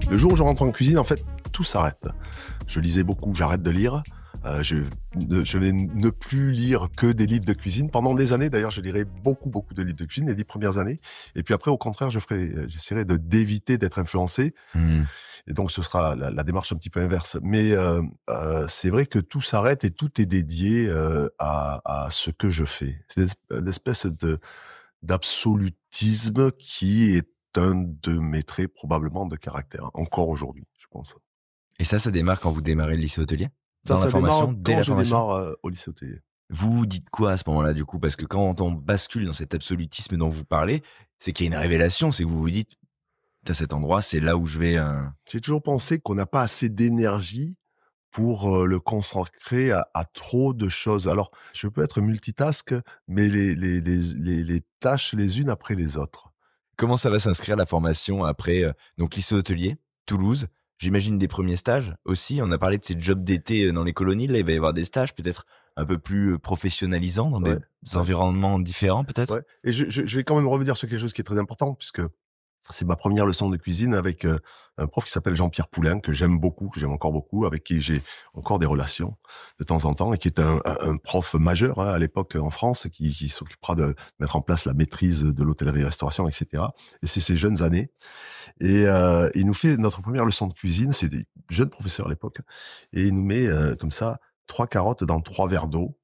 Le jour où je rentre en cuisine, en fait, tout s'arrête. Je lisais beaucoup, j'arrête de lire. Je vais ne plus lire que des livres de cuisine. Pendant des années, d'ailleurs, je lirai beaucoup de livres de cuisine, les 10 premières années. Et puis après, au contraire, j'essaierai d'éviter d'être influencé. Et donc, ce sera la démarche un petit peu inverse. Mais c'est vrai que tout s'arrête et tout est dédié à ce que je fais. C'est une espèce d'absolutisme qui est un de mes traits probablement de caractère, encore aujourd'hui, je pense. Et ça démarre quand vous démarrez le lycée hôtelier? Ça démarre quand je démarre au lycée hôtelier. Vous dites quoi à ce moment-là, du coup? Parce que quand on bascule dans cet absolutisme dont vous parlez, c'est qu'il y a une révélation, c'est que vous vous dites, à cet endroit, c'est là où je vais... J'ai toujours pensé qu'on n'a pas assez d'énergie pour le consacrer à trop de choses. Alors, je peux être multitask, mais les tâches les unes après les autres. Comment ça va s'inscrire la formation après donc lycée hôtelier, Toulouse? J'imagine des premiers stages aussi. On a parlé de ces jobs d'été dans les colonies. Là, il va y avoir des stages peut-être un peu plus professionnalisants dans des environnements différents peut-être. Ouais. Et je vais quand même revenir sur quelque chose qui est très important puisque c'est ma première leçon de cuisine avec un prof qui s'appelle Jean-Pierre Poulain, que j'aime encore beaucoup, avec qui j'ai encore des relations de temps en temps, et qui est un prof majeur à l'époque en France, qui s'occupera de mettre en place la maîtrise de l'hôtellerie-restauration, etc. Et c'est ses jeunes années. Et il nous fait notre première leçon de cuisine, c'est des jeunes professeurs à l'époque, et il nous met comme ça 3 carottes dans 3 verres d'eau.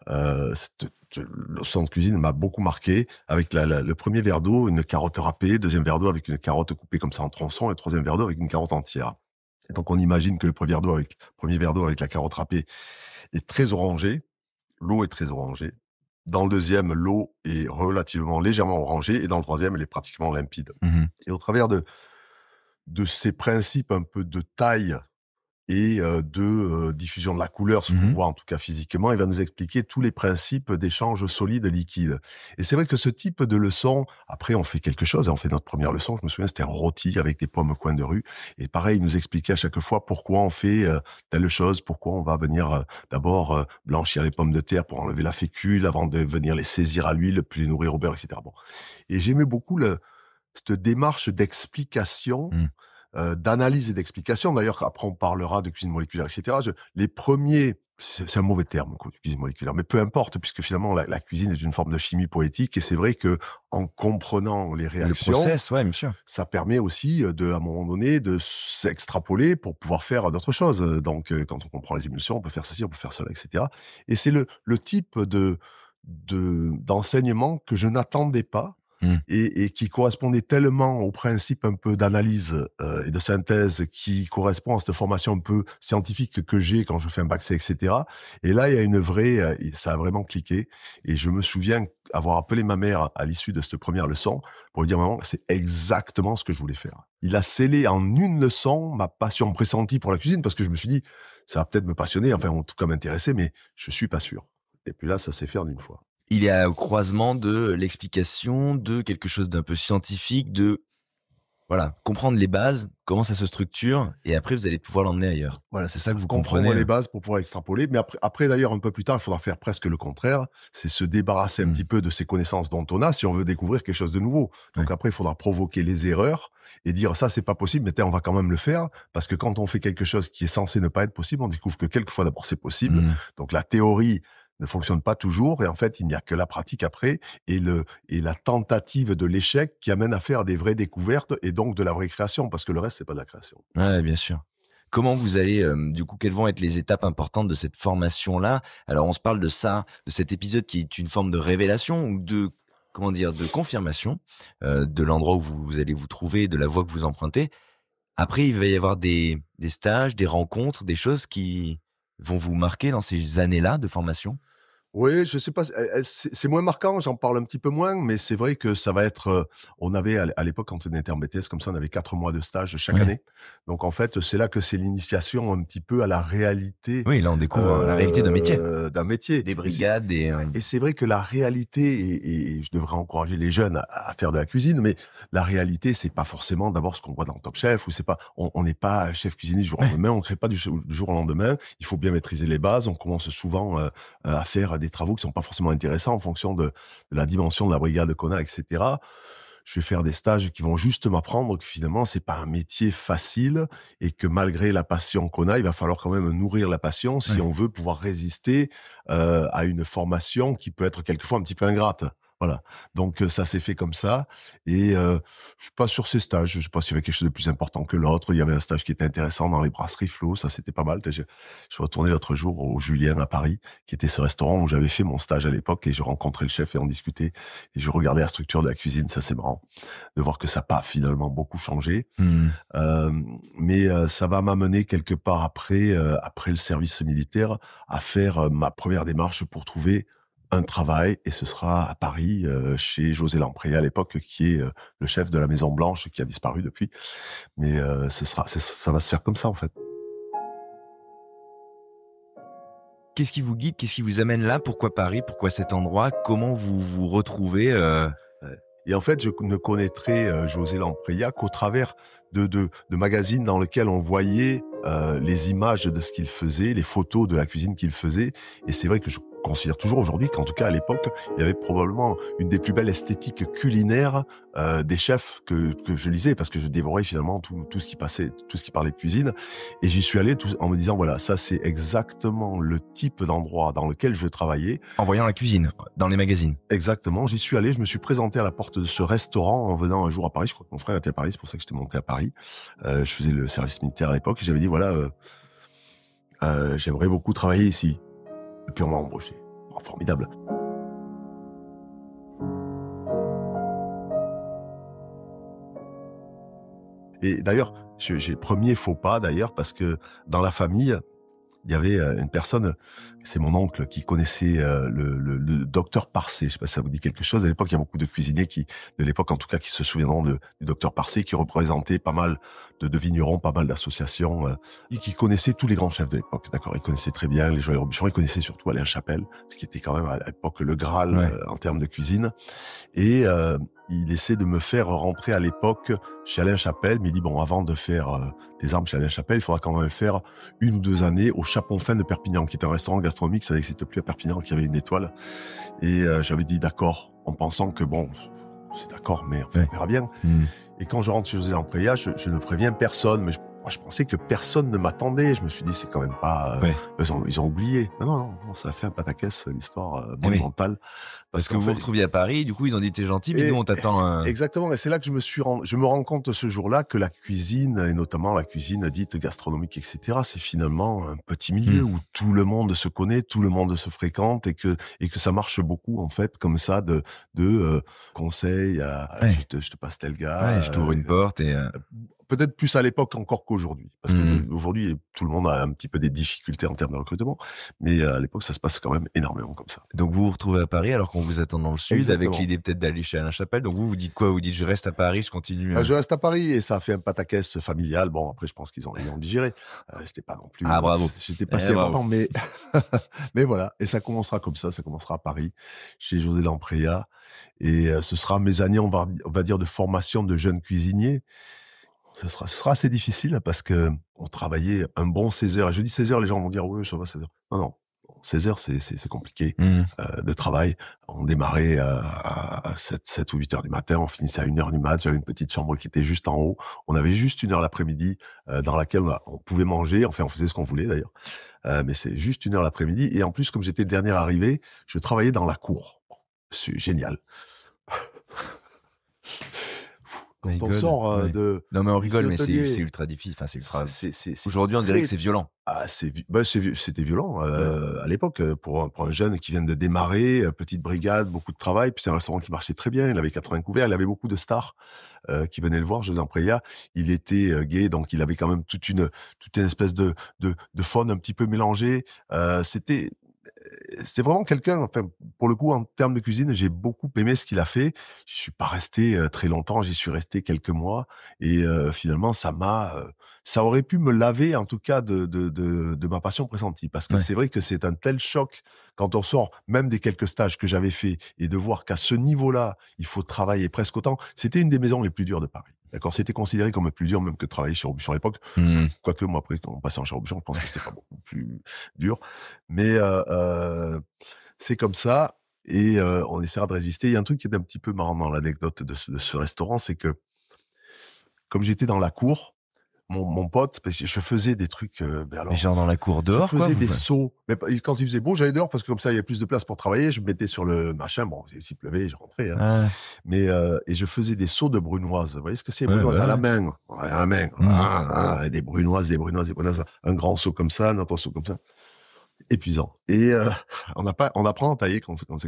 Cette leçon de cuisine m'a beaucoup marqué, avec le premier verre d'eau, une carotte râpée, deuxième verre d'eau avec une carotte coupée comme ça en tronçons, et le troisième verre d'eau avec une carotte entière. Et donc on imagine que le premier verre d'eau avec la carotte râpée est très orangé, l'eau est très orangée. Dans le deuxième, l'eau est relativement légèrement orangée, et dans le troisième, elle est pratiquement limpide. Et au travers de ces principes un peu de taille et de diffusion de la couleur, ce qu'on voit en tout cas physiquement, il va nous expliquer tous les principes d'échange solide-liquide. Et c'est vrai que ce type de leçon, après on fait quelque chose, on fait notre première leçon, je me souviens, c'était un rôti avec des pommes au coin de rue, et pareil, il nous expliquait à chaque fois pourquoi on fait telle chose, pourquoi on va venir d'abord blanchir les pommes de terre pour enlever la fécule, avant de venir les saisir à l'huile, puis les nourrir au beurre, etc. Bon. Et j'aimais beaucoup cette démarche d'explication, d'analyse et d'explication. D'ailleurs, après, on parlera de cuisine moléculaire, etc. Les premiers, c'est un mauvais terme, quoi, cuisine moléculaire, mais peu importe, puisque finalement, la cuisine est une forme de chimie poétique, et c'est vrai que en comprenant les réactions, le process, ouais, bien sûr, ça permet aussi à un moment donné, de s'extrapoler pour pouvoir faire d'autres choses. Donc, quand on comprend les émulsions, on peut faire ceci, on peut faire cela, etc. Et c'est le type d'enseignement que je n'attendais pas, et qui correspondait tellement au principe un peu d'analyse et de synthèse qui correspond à cette formation un peu scientifique que j'ai quand je fais un bac C, etc. Et là, il y a une vraie... ça a vraiment cliqué. Et je me souviens avoir appelé ma mère à l'issue de cette première leçon pour lui dire « Maman, c'est exactement ce que je voulais faire ». Il a scellé en une leçon ma passion pressentie pour la cuisine, parce que je me suis dit « Ça va peut-être me passionner, enfin en tout cas m'intéresser, mais je suis pas sûr ». Et puis là, ça s'est fait en une fois. Il est au croisement de l'explication, de quelque chose d'un peu scientifique, de comprendre les bases, comment ça se structure, et après vous allez pouvoir l'emmener ailleurs. Voilà, c'est ça que vous comprendre comprenez. Les bases pour pouvoir extrapoler, mais après d'ailleurs un peu plus tard, il faudra faire presque le contraire, c'est se débarrasser un petit peu de ces connaissances dont on a si on veut découvrir quelque chose de nouveau. Donc après, il faudra provoquer les erreurs et dire ça c'est pas possible, mais on va quand même le faire, parce que quand on fait quelque chose qui est censé ne pas être possible, on découvre que quelquefois d'abord c'est possible. Donc la théorie ne fonctionne pas toujours, et en fait, il n'y a que la pratique après, et la tentative de l'échec qui amène à faire des vraies découvertes, et donc de la vraie création, parce que le reste, c'est pas de la création. Ouais, bien sûr. Comment vous allez, du coup, quelles vont être les étapes importantes de cette formation-là? Alors, on se parle de ça, de cet épisode qui est une forme de révélation, ou de confirmation, de l'endroit où vous allez vous trouver, de la voie que vous empruntez. Après, il va y avoir des stages, des rencontres, des choses qui vont vous marquer dans ces années-là de formation? Oui, je sais pas, c'est moins marquant, j'en parle un petit peu moins, mais c'est vrai que ça va être, on avait à l'époque quand on était en BTS comme ça, on avait 4 mois de stage chaque Ouais. année. Donc en fait, c'est là que c'est l'initiation un petit peu à la réalité, Oui, là, on découvre la réalité d'un métier. d'un métier Des brigades, et c'est vrai que la réalité et je devrais encourager les jeunes à faire de la cuisine, mais la réalité, c'est pas forcément d'abord ce qu'on voit dans Top Chef ou c'est pas on n'est pas chef cuisinier du jour au Ouais. lendemain, on crée pas du jour au lendemain. Il faut bien maîtriser les bases. On commence souvent, à faire des travaux qui sont pas forcément intéressants en fonction de la dimension de la brigade qu'on a et cetera. Je vais faire des stages qui vont juste m'apprendre que finalement, c'est pas un métier facile et que malgré la passion qu'on a, il va falloir quand même nourrir la passion si Ouais. on veut pouvoir résister, à une formation qui peut être quelquefois un petit peu ingrate. Voilà. Donc, ça s'est fait comme ça et je suis pas sur ces stages. Je sais pas s'il y avait quelque chose de plus important que l'autre. Il y avait un stage qui était intéressant dans les brasseries Flo, ça c'était pas mal. Je suis retourné l'autre jour au Julien à Paris, qui était ce restaurant où j'avais fait mon stage à l'époque et je rencontrais le chef et on discutait et je regardais la structure de la cuisine. Ça c'est marrant de voir que ça n'a pas finalement beaucoup changé. Mmh. Mais ça va m'amener quelque part après, après le service militaire, à faire ma première démarche pour trouver un travail et ce sera à Paris, chez José Lampré à l'époque, qui est le chef de la Maison Blanche, qui a disparu depuis. Mais ça va se faire comme ça en fait. Qu'est-ce qui vous guide? Qu'est-ce qui vous amène là? Pourquoi Paris? Pourquoi cet endroit? Comment vous vous retrouvez? Ouais. Et en fait, je ne connaîtrais José Lamprilla qu'au travers de magazines dans lesquels on voyait les images de ce qu'il faisait, les photos de la cuisine qu'il faisait. Et c'est vrai que je considère toujours aujourd'hui qu'en tout cas à l'époque, il y avait probablement une des plus belles esthétiques culinaires des chefs que je lisais parce que je dévorais finalement tout ce qui passait, tout ce qui parlait de cuisine. Et j'y suis allé en me disant, voilà, ça c'est exactement le type d'endroit dans lequel je veux travailler. En voyant la cuisine, dans les magazines. Exactement, j'y suis allé, je me suis présenté à la porte de ce restaurant en venant un jour à Paris, je crois que mon frère était à Paris, c'est pour ça que j'étais monté à Paris. Je faisais le service militaire à l'époque et j'avais dit voilà, j'aimerais beaucoup travailler ici. Et puis on m'a embauché. Oh, formidable. Et d'ailleurs, j'ai premier faux pas d'ailleurs parce que dans la famille, il y avait une personne, c'est mon oncle qui connaissait le docteur Parcé. Je sais pas si ça vous dit quelque chose. À l'époque, il y a beaucoup de cuisiniers de l'époque en tout cas, qui se souviendront du docteur Parcé, qui représentait pas mal de vignerons, pas mal d'associations, et qui connaissait tous les grands chefs de l'époque. D'accord, il connaissait très bien les Joël Robuchon, il connaissait surtout Alain Chapelle, ce qui était quand même à l'époque le Graal Ouais. en termes de cuisine. Et il essaie de me faire rentrer à l'époque chez Alain Chapelle, mais il dit bon, avant de faire tes armes chez Alain Chapelle, il faudra quand même faire 1 ou 2 années au Chapon Fin de Perpignan, qui est un restaurant gastronomique, ça n'existe plus à Perpignan, qui avait une étoile. Et j'avais dit d'accord, en pensant que bon, c'est d'accord, mais enfin, on verra bien. Mmh. Et quand je rentre chez José Lamprilla, je ne préviens personne, mais moi, je pensais que personne ne m'attendait. Je me suis dit, c'est quand même pas... Ouais. Ils ont oublié. Mais non, ça a fait un pataquès, l'histoire Eh oui. monumentale. Parce que qu'en vous vous fait, retrouviez à Paris, du coup, ils ont dit t'es gentil, mais et- nous, on t'attend. Exactement, et c'est là que je me rends compte ce jour-là que la cuisine, et notamment la cuisine dite gastronomique, etc., c'est finalement un petit milieu Mmh. où tout le monde se connaît, tout le monde se fréquente, et que ça marche beaucoup en fait comme ça de conseils à Ouais. je te passe tel gars. Ouais, je t'ouvre une porte et Peut-être plus à l'époque encore qu'aujourd'hui, parce que Mmh. aujourd'hui tout le monde a un petit peu des difficultés en termes de recrutement, mais à l'époque ça se passe quand même énormément comme ça. donc vous vous retrouvez à Paris alors qu'on vous attend dans le sud, Exactement. avec l'idée peut-être d'aller chez Alain Chapelle. Donc vous dites quoi? Vous dites je reste à Paris, je continue. Je reste à Paris et ça a fait un pataquès familial. Bon, après, je pense ils ont digéré. J'étais pas non plus, Ah, bravo. j'étais pas si Bravo. important, mais, mais voilà. Et ça commencera comme ça commencera à Paris, chez José Lamprilla. Et ce sera mes années, on va dire, de formation de jeunes cuisiniers. Ce sera assez difficile parce que on travaillait un bon 16 heures. Et je dis 16 heures, les gens vont dire, oui, ça va 16 heures. Non. 16 heures, c'est compliqué Mmh. de travail. On démarrait à 7 ou 8 heures du matin, on finissait à 1 heure du mat. J'avais une petite chambre qui était juste en haut. On avait juste 1 heure l'après-midi dans laquelle on pouvait manger. Enfin, on faisait ce qu'on voulait d'ailleurs. Mais c'est juste 1 heure l'après-midi. Et en plus, comme j'étais le dernier arrivé, je travaillais dans la cour. C'est génial. On Quand on rigole, sort ouais. de Non mais on lycée rigole, mais c'est hôtelier, ultra difficile. Enfin, c'est ultra. c'est Aujourd'hui, on dirait que très c'est violent. ah, c'était violent à l'époque pour un jeune qui vient de démarrer, petite brigade, beaucoup de travail. Puis c'est un restaurant qui marchait très bien. Il avait 80 couverts. Il avait beaucoup de stars qui venaient le voir. José Lamprilla, il était gay, donc il avait quand même toute une espèce de faune un petit peu mélangée. C'était c'est vraiment quelqu'un, enfin, pour le coup, en termes de cuisine, j'ai beaucoup aimé ce qu'il a fait. Je suis pas resté très longtemps, j'y suis resté quelques mois et finalement, ça aurait pu me laver, en tout cas, de ma passion pressentie. Parce que Ouais. c'est vrai que c'est un tel choc quand on sort, même des quelques stages que j'avais fait, et de voir qu'à ce niveau-là, il faut travailler presque autant. C'était une des maisons les plus dures de Paris. D'accord, c'était considéré comme plus dur même que de travailler chez Robuchon à l'époque. Mmh. Quoique moi, après, quand on passait en chez Robuchon, je pense que c'était pas beaucoup plus dur. Mais c'est comme ça et on essaiera de résister. Il y a un truc qui est un petit peu marrant dans l'anecdote de ce restaurant, c'est que comme j'étais dans la cour, mon pote, parce que je faisais des trucs, mais Mais alors, genre dans la cour je dehors, quoi? faisais des sauts. Mais quand il faisait beau, j'allais dehors parce que comme ça, il y avait plus de place pour travailler. Je me mettais sur le machin. Bon, s'il pleuvait, je rentrais, hein. Ah, Mais et je faisais des sauts de brunoise. Vous voyez ce que c'est, ouais, brunoise? À bah, la ouais. main. Ouais, à la main. Mmh. Et des brunoises, des brunoises, des brunoises. Un grand saut comme ça, un autre saut comme ça. Épuisant. Et on apprend à tailler quand c'est comme ça.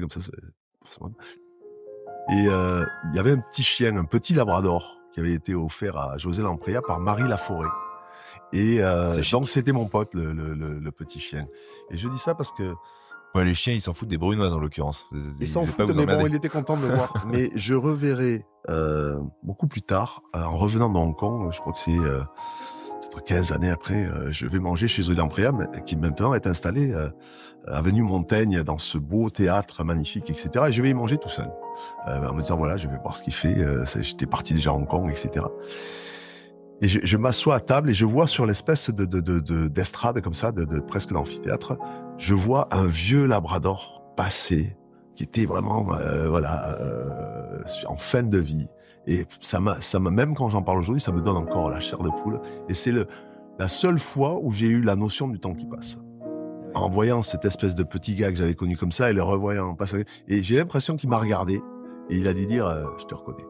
Forcément. Et il y avait un petit chien, un petit labrador, qui avait été offert à José Lampreia par Marie Laforêt. Et C'est donc chic. c'était mon pote, le petit chien. Et je dis ça parce que Ouais, les chiens, ils s'en foutent des brunoises, en l'occurrence. il Ils s'en veulent pas fout, vous mais bon, emmerder. il était content de me voir. Mais je reverrai beaucoup plus tard, en revenant de Hong Kong, je crois que c'est peut-être 15 années après, je vais manger chez José Lampreia, qui maintenant est installé avenue Montaigne, dans ce beau théâtre magnifique, etc. Et je vais y manger tout seul, en me disant voilà, je vais voir ce qu'il fait. J'étais parti déjà à Hong Kong, etc. Et je m'assois à table et je vois sur l'espèce d'estrade comme ça, presque d'amphithéâtre, je vois un vieux labrador passer, qui était vraiment en fin de vie. Et ça m'a même quand j'en parle aujourd'hui, ça me donne encore la chair de poule. Et c'est la seule fois où j'ai eu la notion du temps qui passe. En voyant cette espèce de petit gars que j'avais connu comme ça et le revoyant passer. Et j'ai l'impression qu'il m'a regardé et il a dû dire je te reconnais.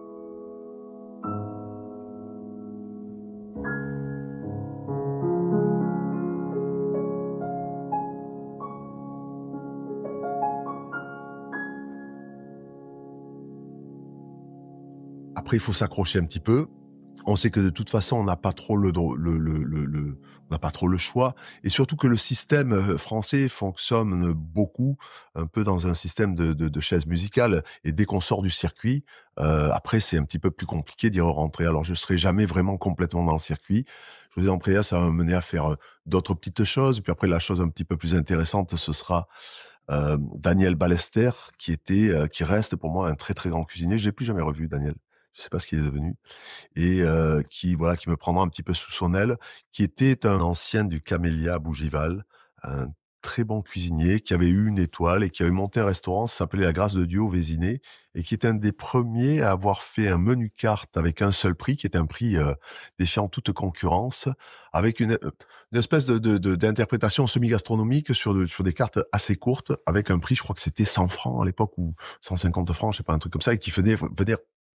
Après, il faut s'accrocher un petit peu. On sait que de toute façon, on n'a pas trop on n'a pas trop le choix, et surtout que le système français fonctionne beaucoup un peu dans un système de chaise musicale. Et dès qu'on sort du circuit, après c'est un petit peu plus compliqué d'y rentrer. Alors je serai jamais vraiment complètement dans le circuit. José Ampréa, ça va me mener à faire d'autres petites choses. Puis après, la chose un petit peu plus intéressante, ce sera Daniel Ballester, qui reste pour moi un très très grand cuisinier. Je l'ai plus jamais revu, Daniel. Je sais pas ce qu'il est devenu. Et qui me prendra un petit peu sous son aile, qui était un ancien du Camélia à Bougival, un très bon cuisinier qui avait eu une étoile et qui avait monté un restaurant, ça s'appelait La Grâce de Dieu au Vésiné, et qui était un des premiers à avoir fait un menu carte avec un seul prix, qui était un prix défiant toute concurrence, avec une espèce d'interprétation semi-gastronomique sur des cartes assez courtes, avec un prix, je crois que c'était 100 francs à l'époque, ou 150 francs, je sais pas, un truc comme ça, et qui venait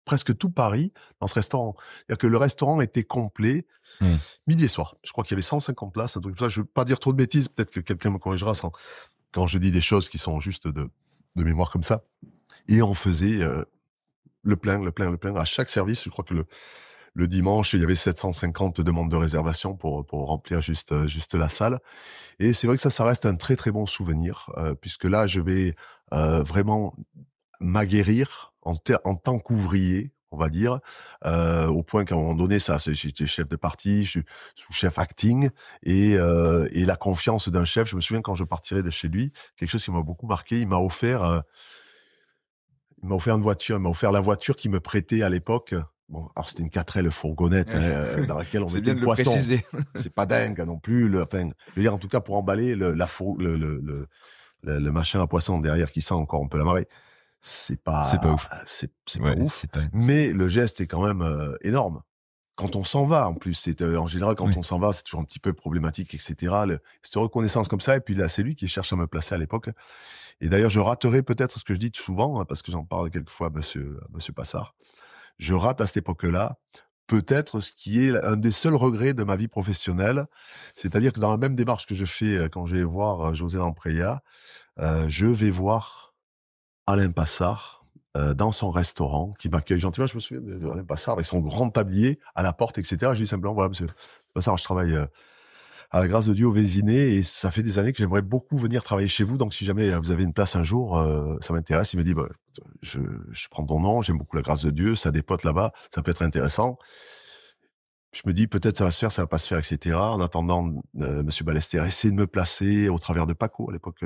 presque tout Paris dans ce restaurant. C'est-à-dire que le restaurant était complet, Mmh. midi et soir. Je crois qu'il y avait 150 places, un truc comme ça. Je veux pas dire trop de bêtises, peut-être que quelqu'un me corrigera quand je dis des choses qui sont juste de mémoire comme ça. Et on faisait le plein, le plein, le plein. À chaque service, je crois que le dimanche, il y avait 750 demandes de réservation pour remplir juste la salle. Et c'est vrai que ça reste un très, très bon souvenir, puisque là, je vais vraiment m'aguerrir en tant qu'ouvrier, on va dire, au point qu'à un moment donné, j'étais chef de partie, je suis sous-chef acting, et la confiance d'un chef. Je me souviens quand je partirais de chez lui, quelque chose qui m'a beaucoup marqué, il m'a offert une voiture, il m'a offert la voiture qu'il me prêtait à l'époque. Bon, alors c'était une 4L fourgonnette, hein, dans laquelle on C'est mettait bien le de le poisson. préciser. C'est pas dingue non plus. Enfin, je veux dire, en tout cas pour emballer le machin à poisson derrière qui sent encore un peu la marée. C'est C'est pas pas, ouf. c'est pas Ouais, ouf, c'est pas mais le geste est quand même énorme. Quand on s'en va, en plus, en général, quand oui. on s'en va, c'est toujours un petit peu problématique, etc. Cette reconnaissance comme ça, et puis là, c'est lui qui cherche à me placer à l'époque. Et d'ailleurs, je raterai peut-être ce que je dis souvent, hein, parce que j'en parle quelquefois à monsieur Passard. Je rate à cette époque-là, peut-être ce qui est un des seuls regrets de ma vie professionnelle. C'est-à-dire que dans la même démarche que je fais quand je vais voir José Lampreia, je vais voir Alain Passard dans son restaurant, qui m'accueille gentiment. Je me souviens d'Alain Passard avec son grand tablier à la porte, etc. Je dis simplement voilà, monsieur Passard, je travaille à la grâce de Dieu au Vésiné, et ça fait des années que j'aimerais beaucoup venir travailler chez vous. Donc si jamais vous avez une place un jour, ça m'intéresse. Il me dit, bah, je prends ton nom, j'aime beaucoup la grâce de Dieu, ça a des potes là-bas, ça peut être intéressant. Je me dis peut-être ça va se faire, ça va pas se faire, etc. En attendant, Monsieur Ballester essaie de me placer au travers de Paco. À l'époque,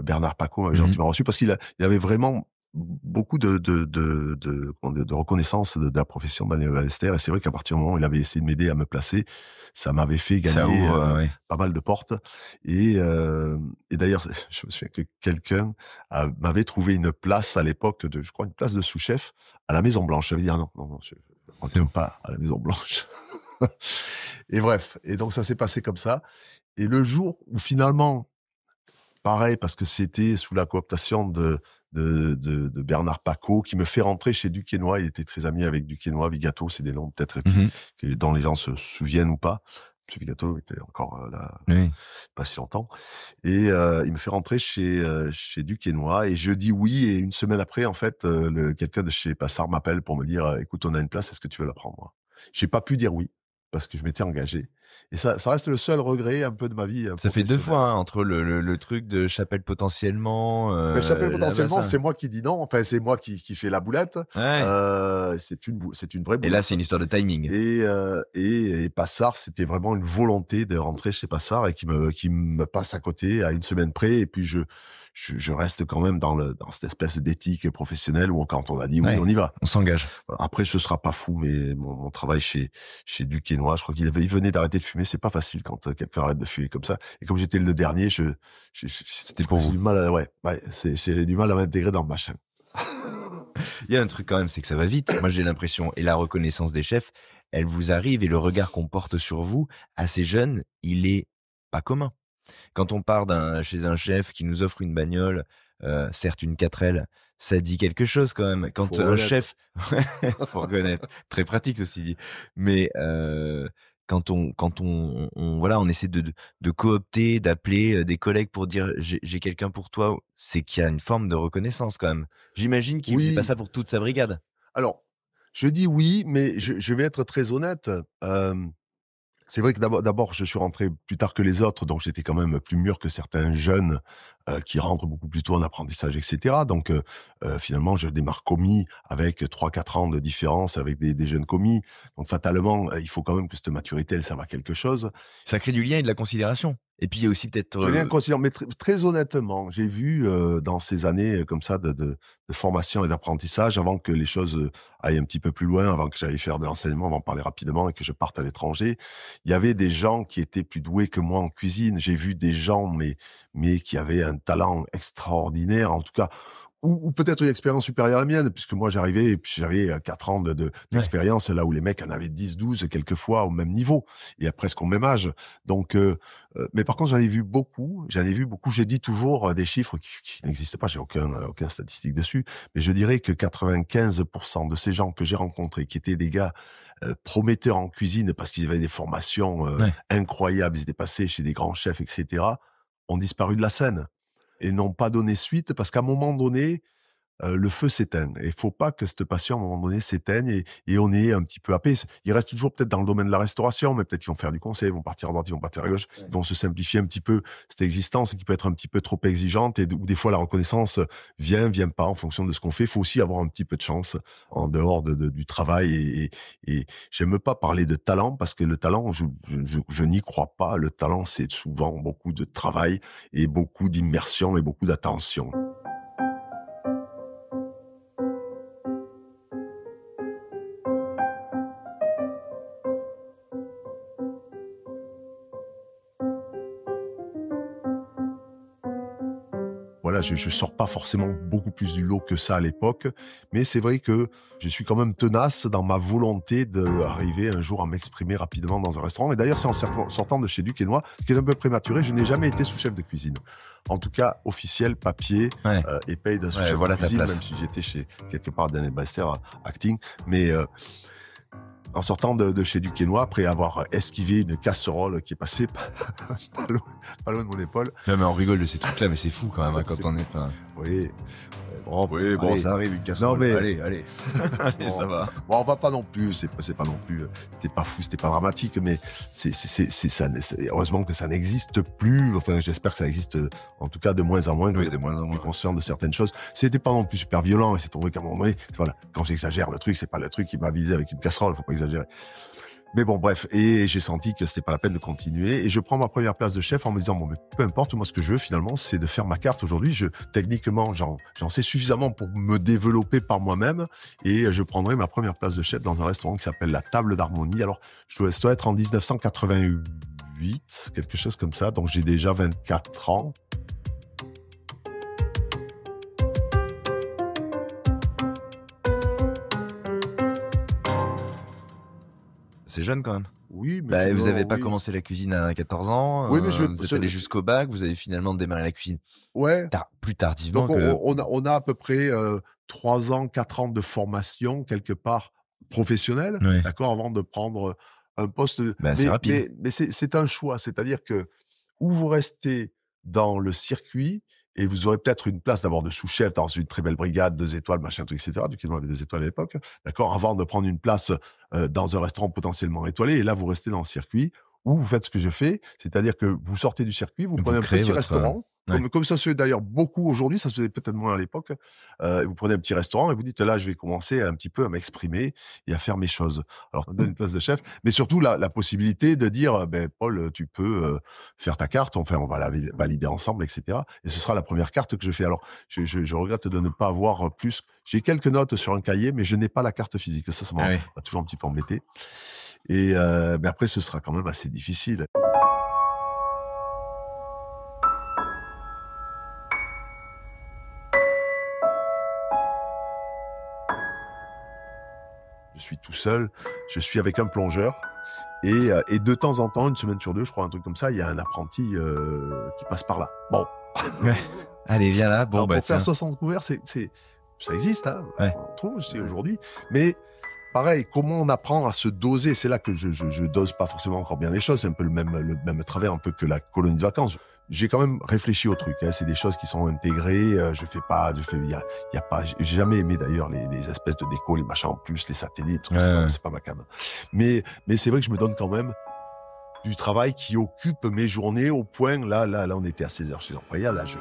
Bernard Paco m'avait gentiment reçu parce il avait vraiment beaucoup de reconnaissance de la profession de Daniel Ballester. Et c'est vrai qu'à partir du moment où il avait essayé de m'aider à me placer, ça m'avait fait Ça gagner ouvre, ouais. pas mal de portes. Et d'ailleurs, je me souviens que quelqu'un m'avait trouvé une place à l'époque je crois, une place de sous-chef à la Maison Blanche. J'avais dit non, je ne rentre pas à la Maison Blanche. Et bref, et donc ça s'est passé comme ça. Et le jour où finalement, pareil, parce que c'était sous la cooptation de Bernard Paco, qui me fait rentrer chez Duquesnoy. Il était très ami avec Duquesnoy, Vigato, c'est des noms peut-être dont les gens se souviennent ou pas. Monsieur Vigato était encore là, pas si longtemps. Et il me fait rentrer chez Duquesnoy, et je dis oui. Et une semaine après, en fait, quelqu'un de chez Passard m'appelle pour me dire, écoute, on a une place, est-ce que tu veux la prendre? J'ai pas pu dire oui, parce que je m'étais engagé. Et ça reste le seul regret un peu de ma vie Ça fait 2 fois, hein, entre le truc de Chapelle potentiellement. Mais Chapelle potentiellement, c'est moi qui dis non. Enfin, c'est moi qui fais la boulette. Ouais. C'est une vraie boulette. Et là, c'est une histoire de timing. Et Passard, c'était vraiment une volonté de rentrer chez Passard, et qui me passe à côté à une semaine près. Et puis je reste quand même dans cette espèce d'éthique professionnelle où quand on a dit oui, on y va. On s'engage. Après, ce sera pas fou, mais mon travail chez Duquesnoy, je crois qu'il venait d'arrêter de fumer. C'est pas facile quand quelqu'un arrête de fumer comme ça. Et comme j'étais le dernier, c'était pour vous. Du mal j'ai du mal à m'intégrer dans ma chaîne. Il y a un truc quand même, c'est que ça va vite. Moi, j'ai l'impression, et la reconnaissance des chefs, elle vous arrive, et le regard qu'on porte sur vous, assez jeune, il est pas commun. Quand on part chez un chef qui nous offre une bagnole, certes une 4L, ça dit quelque chose quand même. Quand un chef, faut reconnaître, très pratique ceci dit, mais quand on voilà, on essaie de coopter, d'appeler des collègues pour dire j'ai quelqu'un pour toi, c'est qu'il y a une forme de reconnaissance quand même. J'imagine qu'il faisait pas ça pour toute sa brigade. Alors, je dis oui, mais je vais être très honnête. C'est vrai que d'abord, je suis rentré plus tard que les autres, donc j'étais quand même plus mûr que certains jeunes qui rentrent beaucoup plus tôt en apprentissage, etc. Donc finalement, je démarre commis avec 3-4 ans de différence avec des jeunes commis. Donc fatalement, il faut quand même que cette maturité, elle serve à quelque chose. Ça crée du lien et de la considération. Et puis il y a aussi peut-être... Mais très honnêtement, j'ai vu dans ces années comme ça de formation et d'apprentissage, avant que les choses aillent un petit peu plus loin, avant que j'aille faire de l'enseignement, on va en parler rapidement, et que je parte à l'étranger, il y avait des gens qui étaient plus doués que moi en cuisine. J'ai vu des gens mais qui avaient un talent extraordinaire, en tout cas, ou peut-être une expérience supérieure à la mienne, puisque moi j'avais 4 ans d'expérience, là où les mecs en avaient 10, 12, quelquefois au même niveau, et à presque au même âge. Donc, mais par contre, j'en ai vu beaucoup. Je dis toujours des chiffres qui n'existent pas, j'ai aucun statistique dessus, mais je dirais que 95% de ces gens que j'ai rencontrés, qui étaient des gars prometteurs en cuisine parce qu'ils avaient des formations incroyables, ils étaient passés chez des grands chefs, etc., ont disparu de la scène et n'ont pas donné suite, parce qu'à un moment donné, le feu s'éteint. Et il faut pas que cette passion, à un moment donné, s'éteigne et on est un petit peu happé. Ils restent toujours peut-être dans le domaine de la restauration, mais peut-être qu'ils vont faire du conseil, ils vont partir à droite, ils vont partir à gauche, ils vont se simplifier un petit peu cette existence qui peut être un petit peu trop exigeante, et où des fois la reconnaissance vient pas en fonction de ce qu'on fait. Il faut aussi avoir un petit peu de chance en dehors du travail. Et j'aime pas parler de talent, parce que le talent, je n'y crois pas. Le talent, c'est souvent beaucoup de travail et beaucoup d'immersion et beaucoup d'attention. Voilà, je sors pas forcément beaucoup plus du lot que ça à l'époque, mais c'est vrai que je suis quand même tenace dans ma volonté d'arriver un jour à m'exprimer rapidement dans un restaurant. Et d'ailleurs, c'est en sortant de chez Duquesnoy, qui est un peu prématuré, je n'ai jamais été sous-chef de cuisine. En tout cas, officiel, papier, et paye d'un sous-chef de cuisine, même si j'étais chez quelque part Daniel Ballester acting. Mais en sortant de chez Duquesnoy, après avoir esquivé une casserole qui est passée pas loin de mon épaule. Non, mais on rigole de ces trucs-là, mais c'est fou quand même, hein, quand C'est- on est pas. Oui. Oui, bon, allez. ça arrive, une casserole. Non, mais- Allez, allez. Allez, ça va. Bon, on va pas non plus, c'est pas non plus, c'était pas fou, c'était pas dramatique, mais heureusement que ça n'existe plus. Enfin, j'espère que ça existe, en tout cas, de moins en moins. Oui, que de moins en plus moins. conscient de certaines choses. C'était pas non plus super violent, et c'est trouvé qu'à un moment donné, voilà, quand j'exagère le truc, c'est pas le truc qui m'a visé avec une casserole, faut pas exagérer. Mais bon, bref, et j'ai senti que c'était pas la peine de continuer, et je prends ma première place de chef en me disant, bon, mais peu importe, moi, ce que je veux, finalement, c'est de faire ma carte aujourd'hui. Techniquement, j'en sais suffisamment pour me développer par moi-même, et je prendrai ma première place de chef dans un restaurant qui s'appelle la Table d'Harmonie. Alors, ça doit être en 1988, quelque chose comme ça, donc j'ai déjà 24 ans. C'est jeune quand même. Oui, mais Bah, vous sinon, avez pas oui. commencé la cuisine à 14 ans. Oui, mais vous êtes allé jusqu'au bac. Vous avez finalement démarré la cuisine Ouais. plus tardivement Donc, que. on a à peu près 3 ans, 4 ans de formation, quelque part, professionnelle, Ouais. d'accord, avant de prendre un poste. Bah, c'est rapide. Mais c'est un choix. C'est-à-dire que, ou vous restez dans le circuit, et vous aurez peut-être une place d'abord de sous-chef dans une très belle brigade, 2 étoiles, machin, truc, etc. Du Quénois avait 2 étoiles à l'époque, d'accord, avant de prendre une place dans un restaurant potentiellement étoilé. Et là, vous restez dans le circuit, ou vous faites ce que je fais, c'est-à-dire que vous sortez du circuit, vous prenez un créez petit votre, restaurant, ouais. comme ça se fait d'ailleurs beaucoup aujourd'hui, ça se faisait peut-être moins à l'époque. Vous prenez un petit restaurant et vous dites, là, je vais commencer un petit peu à m'exprimer et à faire mes choses. Alors, on donne une place de chef, mais surtout la possibilité de dire, ben, Paul, tu peux faire ta carte, enfin, on va la valider ensemble, etc. Et ce sera la première carte que je fais. Alors, je regrette de ne pas avoir plus. J'ai quelques notes sur un cahier, mais je n'ai pas la carte physique. Ça Ah oui. m'a toujours un petit peu embêté. Et mais après, ce sera quand même assez difficile. Je suis tout seul, je suis avec un plongeur, et de temps en temps, une semaine sur 2, je crois, un truc comme ça, il y a un apprenti qui passe par là. Bon. Ouais. Allez, viens là. Bon, Alors, bah pour tiens. faire 60 couverts, ça existe, hein, Ouais. on trouve aussi aujourd'hui. Mais pareil, comment on apprend à se doser? C'est là que je dose pas forcément encore bien les choses. C'est un peu le même travers un peu que la colonie de vacances. J'ai quand même réfléchi au truc, hein. C'est des choses qui sont intégrées. Il y a pas, j'ai jamais aimé d'ailleurs les espèces de déco, les machins en plus, les satellites, tout ça, c'est pas ma cam. Mais c'est vrai que je me donne quand même du travail qui occupe mes journées au point, là, on était à 16 heures chez l'employeur, là, je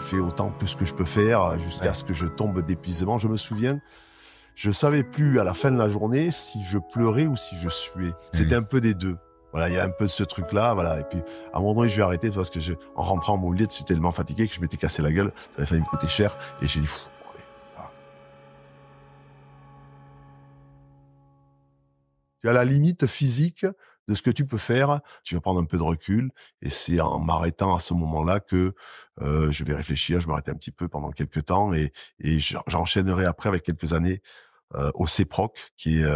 fais autant que ce que je peux faire jusqu'à ce que je tombe d'épuisement. Je me souviens, je savais plus à la fin de la journée si je pleurais ou si je suais. C'était un peu des deux. Voilà, il y a un peu de ce truc-là, voilà. Et puis, à un moment donné, je vais arrêter parce que en rentrant à mon lit, j'étais tellement fatigué que je m'étais cassé la gueule. Ça avait failli me coûter cher. Et j'ai dit, bon, allez, voilà. Tu as la limite physique de ce que tu peux faire. Tu vas prendre un peu de recul. Et c'est en m'arrêtant à ce moment-là que je vais réfléchir. Je m'arrête un petit peu pendant quelques temps et j'enchaînerai après avec quelques années au CEPROC, qui est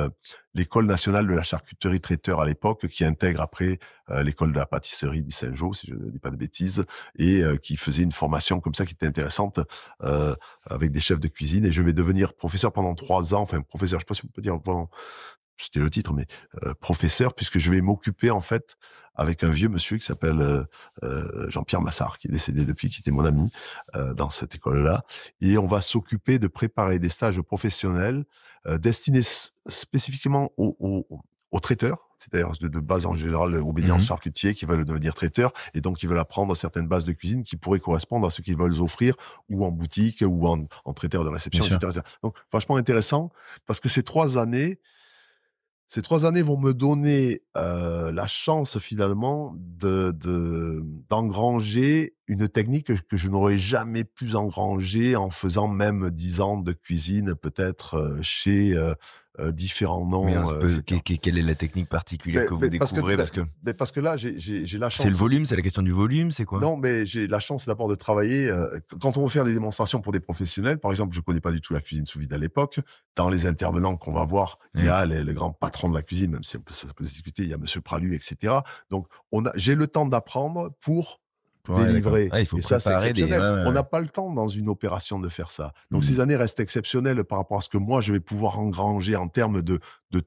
l'école nationale de la charcuterie traiteur à l'époque, qui intègre après l'école de la pâtisserie du Saint-Jean, si je ne dis pas de bêtises, et qui faisait une formation comme ça qui était intéressante avec des chefs de cuisine. Et je vais devenir professeur pendant 3 ans, enfin professeur, je sais pas si on peut dire vraiment, c'était le titre, mais professeur, puisque je vais m'occuper en fait avec un vieux monsieur qui s'appelle Jean-Pierre Massard, qui est décédé depuis, qui était mon ami dans cette école-là, et on va s'occuper de préparer des stages professionnels destinés spécifiquement aux traiteurs, c'est-à-dire de base en général obédience charcutier, qui veulent devenir traiteurs, et donc ils veulent apprendre certaines bases de cuisine qui pourraient correspondre à ce qu'ils veulent offrir, ou en boutique, ou en traiteur de réception, etc. Donc vachement intéressant, parce que ces 3 années vont me donner la chance finalement d'engranger une technique que je n'aurais jamais pu engranger en faisant même 10 ans de cuisine peut-être chez différents noms. Quelle est la technique particulière que vous découvrez parce que là, j'ai la chance. C'est le volume, c'est la question du volume, c'est quoi? Non, mais j'ai la chance d'abord de travailler. Quand on veut faire des démonstrations pour des professionnels, par exemple, je connais pas du tout la cuisine sous vide à l'époque. Dans les intervenants qu'on va voir, il y a le grand patron de la cuisine, même si ça peut se discuter, il y a Monsieur Pralu, etc. Donc, j'ai le temps d'apprendre pour Ouais, d'accord. délivré. Ah, il faut Et ça, c'est préparer des ouais, exceptionnel. ouais, On n'a ouais. pas le temps dans une opération de faire ça. Donc Mmh. ces années restent exceptionnelles par rapport à ce que moi, je vais pouvoir engranger en termes de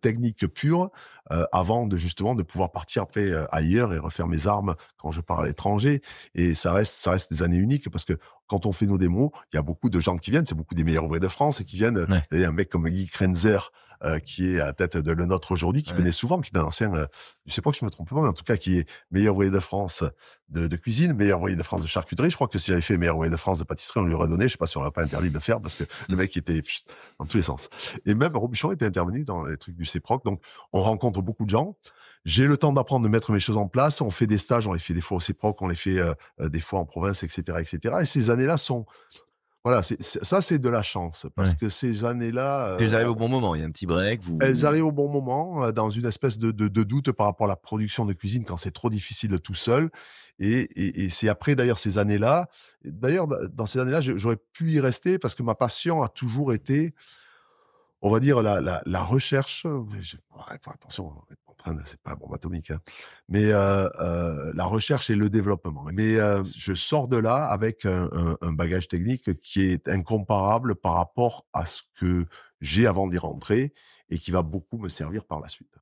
technique pure, avant de justement de pouvoir partir après, ailleurs et refaire mes armes quand je pars à l'étranger. Et ça reste des années uniques parce que quand on fait nos démos, il y a beaucoup de gens qui viennent, c'est beaucoup des meilleurs ouvriers de France et qui viennent, Ouais, il y a un mec comme Guy Krenzer, qui est à la tête de Le Nôtre aujourd'hui, qui ouais. venait souvent, qui est un ancien, je sais pas que je me trompe pas, mais en tout cas qui est meilleur ouvrier de France de cuisine, meilleur ouvrier de France de charcuterie. Je crois que s'il avait fait meilleur ouvrier de France de pâtisserie, on lui aurait donné. Je sais pas si on l'aurait pas interdit de le faire parce que le Mmh. mec était dans tous les sens. Et même Robuchon était intervenu dans les trucs du CEPROC. Donc, on rencontre beaucoup de gens. J'ai le temps d'apprendre, de mettre mes choses en place. On fait des stages, on les fait des fois au CEPROC, on les fait des fois en province, etc., etc. Et ces années-là sont, voilà, ça, c'est de la chance parce Ouais. que ces années-là, Puis ils arrivent au bon moment, il y a un petit break, elles vous arrivent au bon moment, dans une espèce de doute par rapport à la production de cuisine quand c'est trop difficile tout seul. Et c'est après d'ailleurs ces années-là, d'ailleurs dans ces années-là, j'aurais pu y rester parce que ma passion a toujours été, on va dire, la recherche. Ouais, faut attention, on est pas en train de, c'est pas la bombe atomique, hein, mais la recherche et le développement. Mais je sors de là avec un bagage technique qui est incomparable par rapport à ce que j'ai avant d'y rentrer et qui va beaucoup me servir par la suite.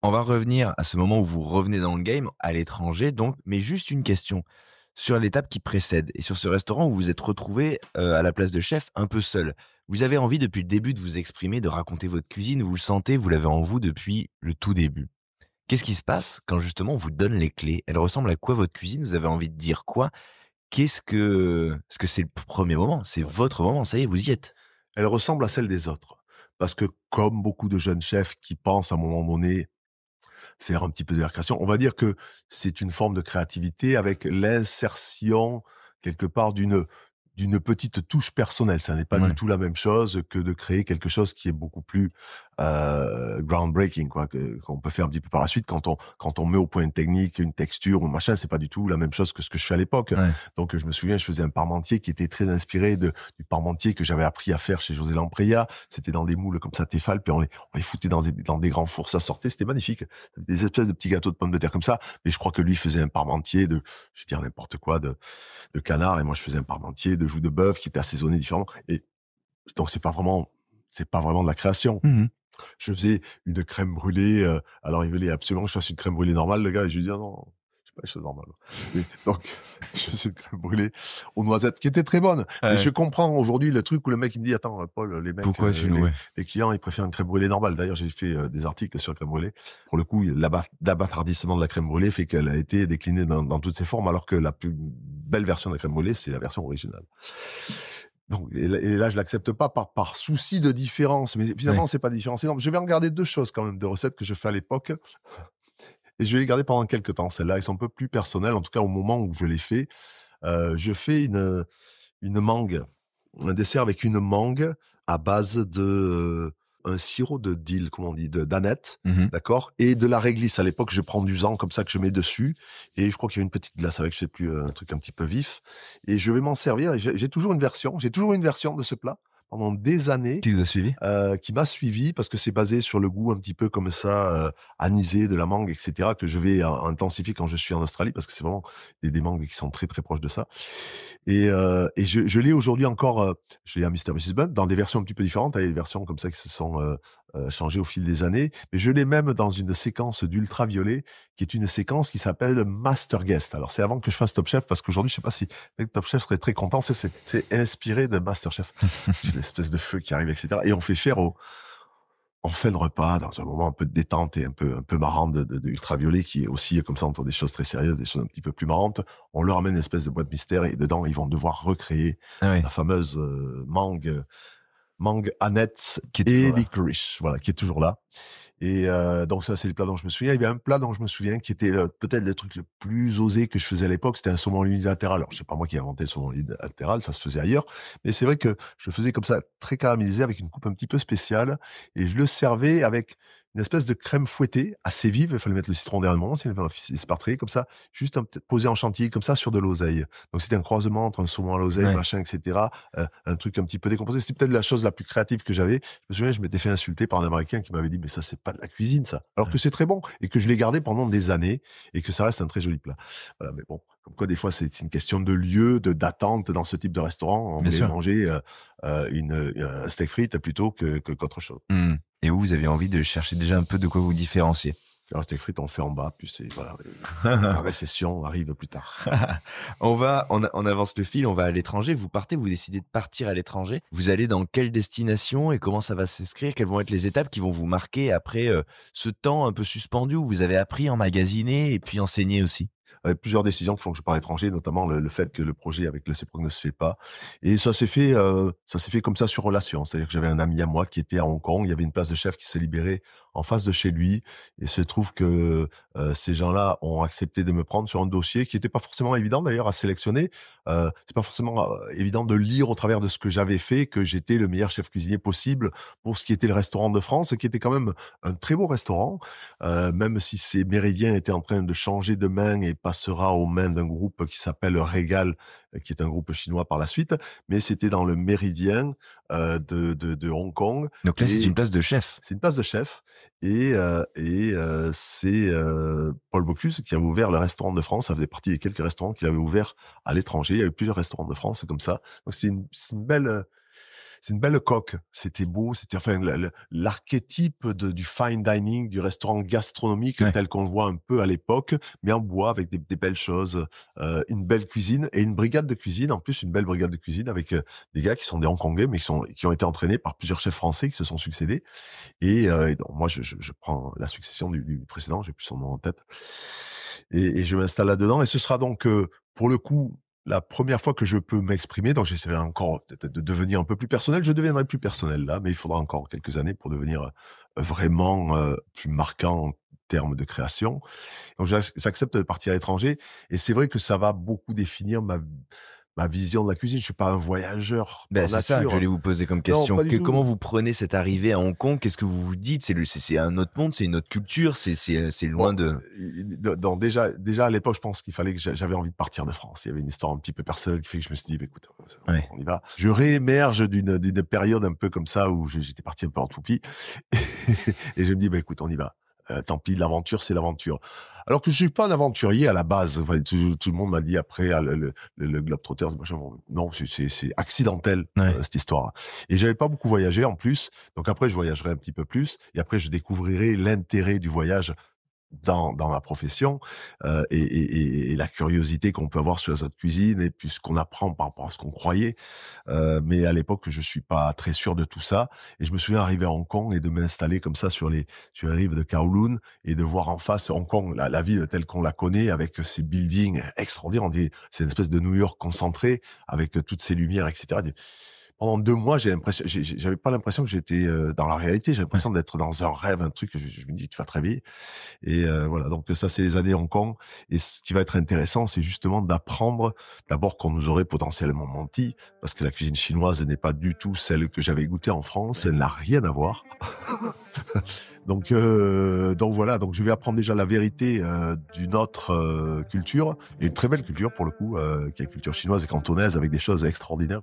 on va revenir à ce moment où vous revenez dans le game, à l'étranger donc, mais juste une question. Sur l'étape qui précède et sur ce restaurant où vous vous êtes retrouvé, à la place de chef, un peu seul. Vous avez envie depuis le début de vous exprimer, de raconter votre cuisine, vous le sentez, vous l'avez en vous depuis le tout début. Qu'est-ce qui se passe quand justement on vous donne les clés? Elle ressemble à quoi votre cuisine? Vous avez envie de dire quoi? Qu'est-ce que parce que c'est le premier moment, c'est Ouais. votre moment, ça y est, vous y êtes. Elle ressemble à celle des autres. Parce que comme beaucoup de jeunes chefs qui pensent à un moment donné faire un petit peu de la création. On va dire que c'est une forme de créativité avec l'insertion quelque part d'une petite touche personnelle. Ça n'est pas du Ouais, tout la même chose que de créer quelque chose qui est beaucoup plus groundbreaking, quoi, qu'on peut faire un petit peu par la suite quand on met au point une technique, une texture ou machin. C'est pas du tout la même chose que ce que je fais à l'époque. ouais. Donc je me souviens, je faisais un parmentier qui était très inspiré du parmentier que j'avais appris à faire chez José Lampreia. C'était dans des moules comme ça Tefal, puis on les foutait dans des grands fours, ça sortait, c'était magnifique. Des espèces de petits gâteaux de pommes de terre comme ça. Mais je crois que lui faisait un parmentier je vais dire n'importe quoi, de canard, et moi je faisais un parmentier de joues de bœuf qui était assaisonné différemment. Et donc c'est pas vraiment de la création. Mmh mh. Je faisais une crème brûlée, alors il voulait absolument que je fasse une crème brûlée normale, le gars, et je lui dis: «Ah non, je fais pas les choses normales». Mais donc je faisais une crème brûlée aux noisettes qui était très bonne. Mais Ouais. je comprends aujourd'hui le truc où le mec il me dit: «Attends, Paul, les mecs, Pourquoi tu les ouais. les clients, ils préfèrent une crème brûlée normale». D'ailleurs, j'ai fait, des articles sur la crème brûlée. Pour le coup, l'abâtardissement de la crème brûlée fait qu'elle a été déclinée dans toutes ses formes, alors que la plus belle version de la crème brûlée, c'est la version originale. Donc et là, je l'accepte pas par souci de différence, mais Ouais. finalement, c'est pas différent, c'est énorme. Je vais en garder 2 choses quand même de recettes que je fais à l'époque, et je vais les garder pendant quelques temps. Celles-là, elles sont un peu plus personnelles, en tout cas au moment où je les fais. Je fais une mangue, un dessert avec une mangue à base un sirop de dill, comment on dit? D'aneth, Mmh mh. d'accord? Et de la réglisse. À l'époque, je prends du zan comme ça que je mets dessus, et je crois qu'il y a une petite glace avec, je sais plus, un truc un petit peu vif, et je vais m'en servir, et j'ai toujours une version de ce plat pendant des années, Qui vous a suivi? qui m'a suivi parce que c'est basé sur le goût un petit peu comme ça, anisé de la mangue, et cetera, que je vais intensifier quand je suis en Australie parce que c'est vraiment des mangues qui sont très, très proches de ça. Et je l'ai aujourd'hui encore, je l'ai à Mister et Mrs Bunn dans des versions un petit peu différentes. Il y a des versions comme ça qui se sont, changées au fil des années. Mais je l'ai même dans une séquence d'ultraviolet qui est une séquence qui s'appelle Master Guest. Alors c'est avant que je fasse Top Chef parce qu'aujourd'hui, je sais pas si le Top Chef serait très content. C'est inspiré de Master Chef. J'ai une espèce de feu qui arrive, et cetera, et on fait faire en fin de repas, dans un moment un peu de détente et un peu marrant de ultraviolet, qui est aussi comme ça entre des choses très sérieuses, des choses un petit peu plus marrantes. On leur amène une espèce de boîte mystère, et dedans, ils vont devoir recréer Ah ouais, la fameuse mangue Annette qui est et toujours là. licorice, voilà, qui est toujours là. Et donc ça, c'est les plats dont je me souviens. Il y avait un plat dont je me souviens qui était peut-être le truc le plus osé que je faisais à l'époque, c'était un saumon unilatéral. Alors, c'est pas moi qui ai inventé le saumon unilatéral, ça se faisait ailleurs. Mais c'est vrai que je le faisais comme ça, très caramélisé, avec une coupe un petit peu spéciale, et je le servais avec une espèce de crème fouettée assez vive. Il fallait mettre le citron derrière moment, sinon c'est pas très comme ça, juste un peut-être posé en chantilly comme ça sur de l'oseille. Donc c'était un croisement entre un saumon à l'oseille, Ouais. machin, et cetera, un truc un petit peu décomposé. C'était peut-être la chose la plus créative que j'avais. Je me souviens, je m'étais fait insulter par un Américain qui m'avait dit: «Mais ça, c'est pas de la cuisine ça», alors que c'est très bon et que je l'ai gardé pendant des années et que ça reste un très joli plat. Voilà, mais bon, comme quoi des fois c'est une question de lieu, d'attente dans ce type de restaurant. On Bien voulait sûr. manger, un steak frites plutôt qu'autre chose. Mmh. Et vous avez envie de chercher déjà un peu de quoi vous différencier. Le steak frites, on le fait en bas, puis c'est voilà, la récession arrive plus tard. On avance le fil, on va à l'étranger. Vous décidez de partir à l'étranger. Vous allez dans quelle destination et comment ça va s'inscrire? Quelles vont être les étapes qui vont vous marquer après, ce temps un peu suspendu où vous avez appris, emmagasiner et puis enseigner aussi? Plusieurs décisions qui font que je pars à l'étranger, notamment le fait que le projet avec le CEPROC ne se fait pas et ça s'est fait comme ça sur relation. C'est-à-dire que j'avais un ami à moi qui était à Hong Kong, il y avait une place de chef qui s'est libérée en face de chez lui et il se trouve que, ces gens-là ont accepté de me prendre sur un dossier qui était pas forcément évident d'ailleurs à sélectionner. C'est pas forcément, évident de lire au travers de ce que j'avais fait que j'étais le meilleur chef cuisinier possible pour ce qui était le restaurant de France, qui était quand même un très beau restaurant. Même si ces méridiens étaient en train de changer de main et passera aux mains d'un groupe qui s'appelle Régal, qui est un groupe chinois par la suite, mais c'était dans le méridien, de Hong Kong Donc là, c'est une et place de chef. c'est une place de chef c'est, Paul Bocuse qui avait ouvert le restaurant de France. Ça faisait partie des quelques restaurants qu'il avait ouverts à l'étranger. Il y avait plusieurs restaurants de France comme ça. Donc c'est une belle coque. C'était beau, c'était enfin l'archétype du fine dining, du restaurant gastronomique Ouais. tel qu'on le voit un peu à l'époque, mais en bois avec des belles choses, une belle cuisine et une brigade de cuisine. En plus, une belle brigade de cuisine avec, des gars qui sont des Hongkongais, mais qui ont été entraînés par plusieurs chefs français qui se sont succédés et donc moi je prends la succession du précédent, j'ai plus son nom en tête et je m'installe là-dedans et ce sera donc, pour le coup, la première fois que je peux m'exprimer, donc j'essaierai encore peut-être de devenir un peu plus personnel. Je deviendrai plus personnel là, mais il faudra encore quelques années pour devenir, vraiment, plus marquant en termes de création. Donc j'accepte de partir à l'étranger et c'est vrai que ça va beaucoup définir ma vision de la cuisine. Je suis pas un voyageur Ben par c'est ça que nature. j'allais vous poser comme Non, question. pas du Comment tout. vous prenez cette arrivée à Hong Kong? Qu'est-ce que vous vous dites? C'est un autre monde, c'est une autre culture, c'est Bon, loin de donc déjà à l'époque, je pense qu'il fallait que j'avais envie de partir de France. Il y avait une histoire un petit peu personnelle qui fait que je me suis dit: «Bah, écoute, ouais. on y va». Je réémerge d'une période un peu comme ça où j'étais parti un peu en toupie et je me dis: «Bah, écoute, on y va. Tant pis, l'aventure, c'est l'aventure». Alors que je suis pas un aventurier à la base. Enfin, tout le monde m'a dit après, le Globetrotters, machin, bon, non, c'est accidentel, Ouais. cette histoire et j'avais pas beaucoup voyagé en plus. Donc après, je voyagerai un petit peu plus et après, je découvrirai l'intérêt du voyage dans ma profession, et la curiosité qu'on peut avoir sur les autres cuisines et puis ce qu'on apprend par rapport à ce qu'on croyait. Mais à l'époque, je suis pas très sûr de tout ça et je me souviens arriver à Hong Kong et de m'installer comme ça sur les rives de Kowloon et de voir en face Hong Kong, la ville telle qu'on la connaît avec ses buildings extraordinaires. On dit c'est une espèce de New York concentré avec toutes ces lumières et cetera. Pendant 2 mois, j'avais pas l'impression que j'étais, dans la réalité. J'ai Ouais. l'impression d'être dans un rêve, un truc que je me dis: «Tu vas te réveiller». Et voilà, donc ça, c'est les années Hong Kong et ce qui va être intéressant, c'est justement d'apprendre d'abord qu'on nous aurait potentiellement menti, parce que la cuisine chinoise n'est pas du tout celle que j'avais goûtée en France, elle n'a rien à voir. Donc voilà, donc je vais apprendre déjà la vérité, d'une autre, culture et une très belle culture pour le coup, qui est la culture chinoise et cantonaise avec des choses extraordinaires.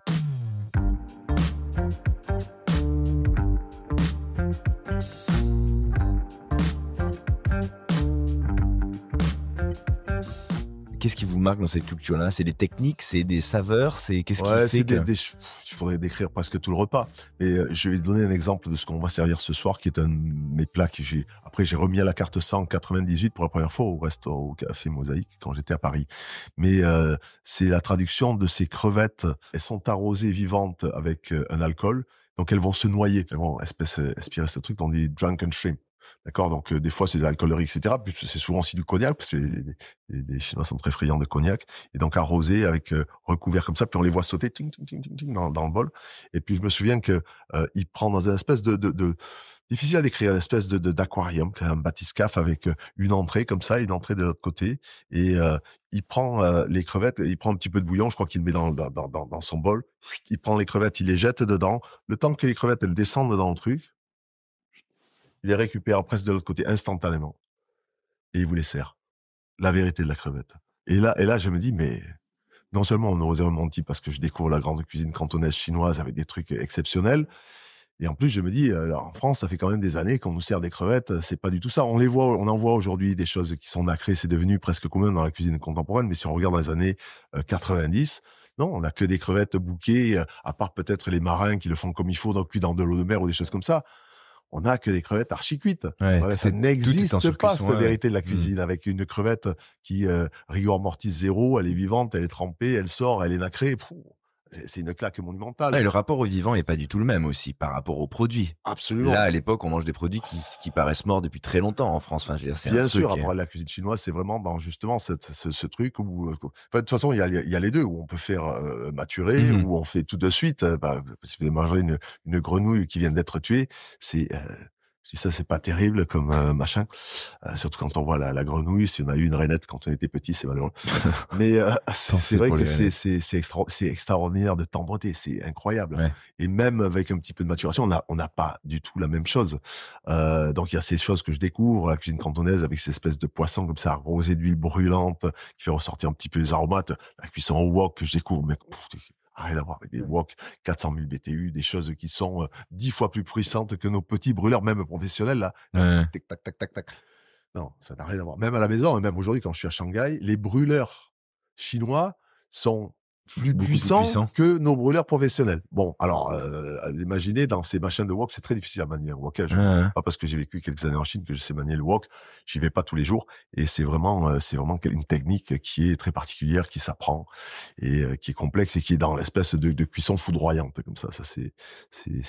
Qu'est-ce qui vous marque dans cette culture-là? C'est des techniques, c'est des saveurs, c'est qu'est-ce qui Ouais, fait c'est que il faudrait décrire presque tout le repas. Mais, je vais donner un exemple de ce qu'on va servir ce soir, qui est un de mes plats que j'ai remis à la carte ça en 98 pour la première fois au Café Mosaïque quand j'étais à Paris. Mais, c'est la traduction de ces crevettes. Elles sont arrosées vivantes avec, un alcool, donc elles vont se noyer. Elles vont aspirer ce truc dans des drunken shrimp. D'accord? Donc, des fois, c'est de l'alcoolerie et cetera. Puis c'est souvent aussi du cognac, parce que les Chinois sont très friands de cognac et donc arrosé avec, recouvert comme ça, puis on les voit sauter ting ting ting ting ting dans le bol et puis je me souviens que, il prend dans une espèce de difficile à décrire, une espèce d'aquarium, un bathyscaphe avec, une entrée comme ça, une entrée de l'autre côté et il prend, les crevettes, il prend un petit peu de bouillon, je crois qu'il le met dans son bol. Il prend les crevettes, il les jette dedans. Le temps que les crevettes, elles descendent dans le truc, il les récupère presque de l'autre côté instantanément et il vous les sert. La vérité de la crevette. Et là, je me dis, mais non seulement on aurait menti parce que je découvre la grande cuisine cantonaise chinoise avec des trucs exceptionnels, et en plus je me dis, en France, ça fait quand même des années qu'on nous sert des crevettes, c'est pas du tout ça. On en voit aujourd'hui des choses qui sont nacrées, c'est devenu presque commun dans la cuisine contemporaine, mais si on regarde dans les années 90, non, on n'a que des crevettes bouquées, à part peut-être les marins qui le font comme il faut, donc cuits dans de l'eau de mer ou des choses comme ça. On a que des crevettes archi cuites. Ouais, Voilà, ça tout est en n'existe pas, surcuisson, cette ouais, ouais. vérité de la Mmh. cuisine, avec une crevette qui, rigor mortis 0, elle est vivante, elle est trempée, elle sort, elle est nacrée. Pouh, c'est une claque monumentale. Ouais, le rapport au vivant est pas du tout le même aussi par rapport aux produits. Là, Absolument. à l'époque, on mange des produits qui paraissent morts depuis très longtemps en France. Enfin, je veux dire, c'est un Bien sûr, truc. après la cuisine chinoise, c'est vraiment dans justement ce truc où, enfin, de toute façon, il y a les 2, où on peut faire, maturer, Mmh. où on fait tout de suite, parce que manger une grenouille qui vient d'être tuée, c'est, je dis ça, c'est pas terrible comme, machin, surtout quand on voit la grenouille. Si on a eu une rainette quand on était petit, c'est malheureux. Mais c'est Pensez vrai pour que les rainettes. c'est extraordinaire de tendreté, c'est incroyable. Ouais. Et même avec un petit peu de maturation, on n'a pas du tout la même chose. Donc il y a ces choses que je découvre, la cuisine cantonaise avec ces espèces de poissons comme ça, arrosés d'huile brûlante, qui fait ressortir un petit peu les aromates. La cuisson au wok que je découvre, mais rien à voir avec des wok 400 000 BTU, des choses qui sont 10 fois plus puissantes que nos petits brûleurs, même professionnels, là. Ouais. Tic tac, tac, tac, tac. Non, ça n'a rien à voir. Même à la maison et même aujourd'hui quand je suis à Shanghai, les brûleurs chinois sont plus Beaucoup plus puissants puissant. que nos brûleurs professionnels. Bon, alors, imaginez dans ces machins de wok, c'est très difficile à manier un wok, hein. Ouais, ouais. Pas parce que j'ai vécu quelques années en Chine que je sais manier le wok. J'y vais pas tous les jours et c'est vraiment une technique qui est très particulière, qui s'apprend et qui est complexe et qui est dans l'espèce de cuisson foudroyante comme ça. Ça, c'est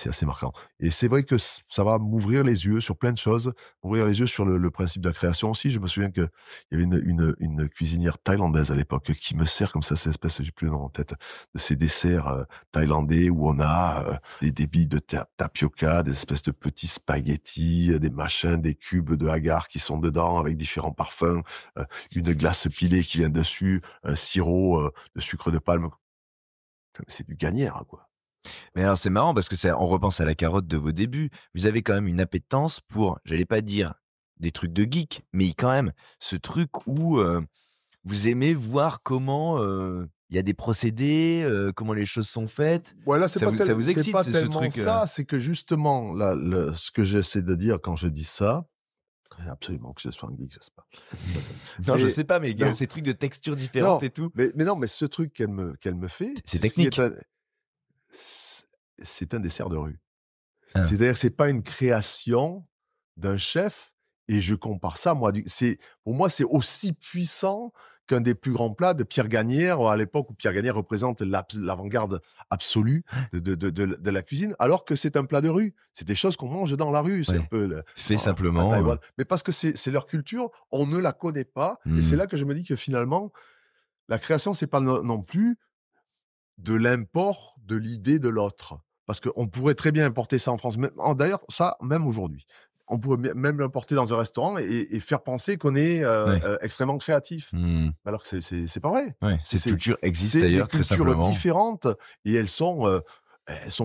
assez marquant. Et c'est vrai que ça va m'ouvrir les yeux sur plein de choses, m'ouvrir les yeux sur le principe de la création aussi. Je me souviens qu'il y avait une cuisinière thaïlandaise à l'époque qui me sert comme ça, cette espèce, j'ai plus le nom en tête, de ces desserts thaïlandais où on a des billes de tapioca, des espèces de petits spaghettis, des machins, des cubes de agar qui sont dedans avec différents parfums, une glace pilée qui vient dessus, un sirop de sucre de palme. C'est du gagnère, quoi. Mais alors, c'est marrant parce que on repense à la carotte de vos débuts. Vous avez quand même une appétence pour, j'allais pas dire des trucs de geek, mais quand même ce truc où vous aimez voir comment il y a des procédés, comment les choses sont faites. Voilà, Ça vous c'est excite pas ce tellement truc. ça, c'est que justement, là, ce que j'essaie de dire quand je dis ça, absolument que je sois un geek, c'est pas ça. Non, je Mais sais pas, mais non, ces trucs de textures différentes non, et tout. mais non, mais ce truc qu'elle me fait, C'est c'est ce qui est technique. un c c'est un dessert de rue. Ah. C'est-à-dire, c'est pas une création d'un chef et je compare ça, moi, pour moi, c'est aussi puissant qu'un des plus grands plats de Pierre Gagnère, à l'époque où Pierre Gagnère représente l'avant-garde absolue de la cuisine, alors que c'est un plat de rue. C'est des choses qu'on mange dans la rue. C'est un Ouais. peu Fait à simplement. Taïwan. Mais parce que c'est leur culture, on ne la connaît pas. Et c'est Mmh. là que je me dis que finalement, la création, c'est pas non plus de l'import de l'idée de l'autre. Parce qu'on pourrait très bien importer ça en France. D'ailleurs, ça, même aujourd'hui. On pourrait même l'importer dans un restaurant et faire penser qu'on est Ouais. extrêmement créatif. Mmh. Alors que c'est pas vrai. Ouais. C'est Cette c'est culture existe c'est des d'ailleurs très cultures simplement. différentes et elles sont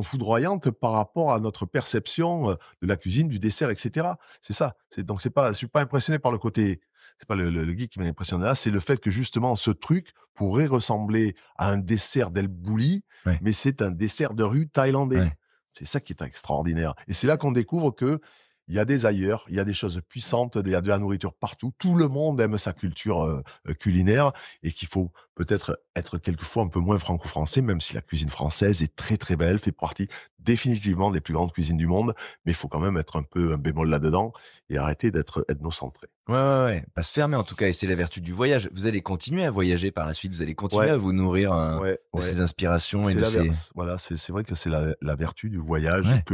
foudroyantes par rapport à notre perception de la cuisine, du dessert, etc. C'est ça. Donc je suis pas impressionné par le côté. C'est pas le geek qui m'a impressionné là, c'est le fait que justement ce truc pourrait ressembler à un dessert d'El Bulli, Ouais. mais c'est un dessert de rue thaïlandais. Ouais. C'est ça qui est extraordinaire. Et c'est là qu'on découvre que il y a des ailleurs, il y a des choses puissantes, il y a de la nourriture partout. Tout le monde aime sa culture culinaire et qu'il faut peut-être être quelquefois un peu moins franco-français, même si la cuisine française est très très belle, fait partie définitivement des plus grandes cuisines du monde, mais il faut quand même être un peu un bémol là-dedans et arrêter d'être ethnocentré. Ouais, ouais, ouais. Pas se fermer en tout cas, et c'est la vertu du voyage. Vous allez continuer à voyager par la suite, vous allez continuer Ouais, à vous nourrir ouais, de ouais. ces inspirations et C'est de ces... voilà, c'est vrai que c'est la vertu du voyage Ouais,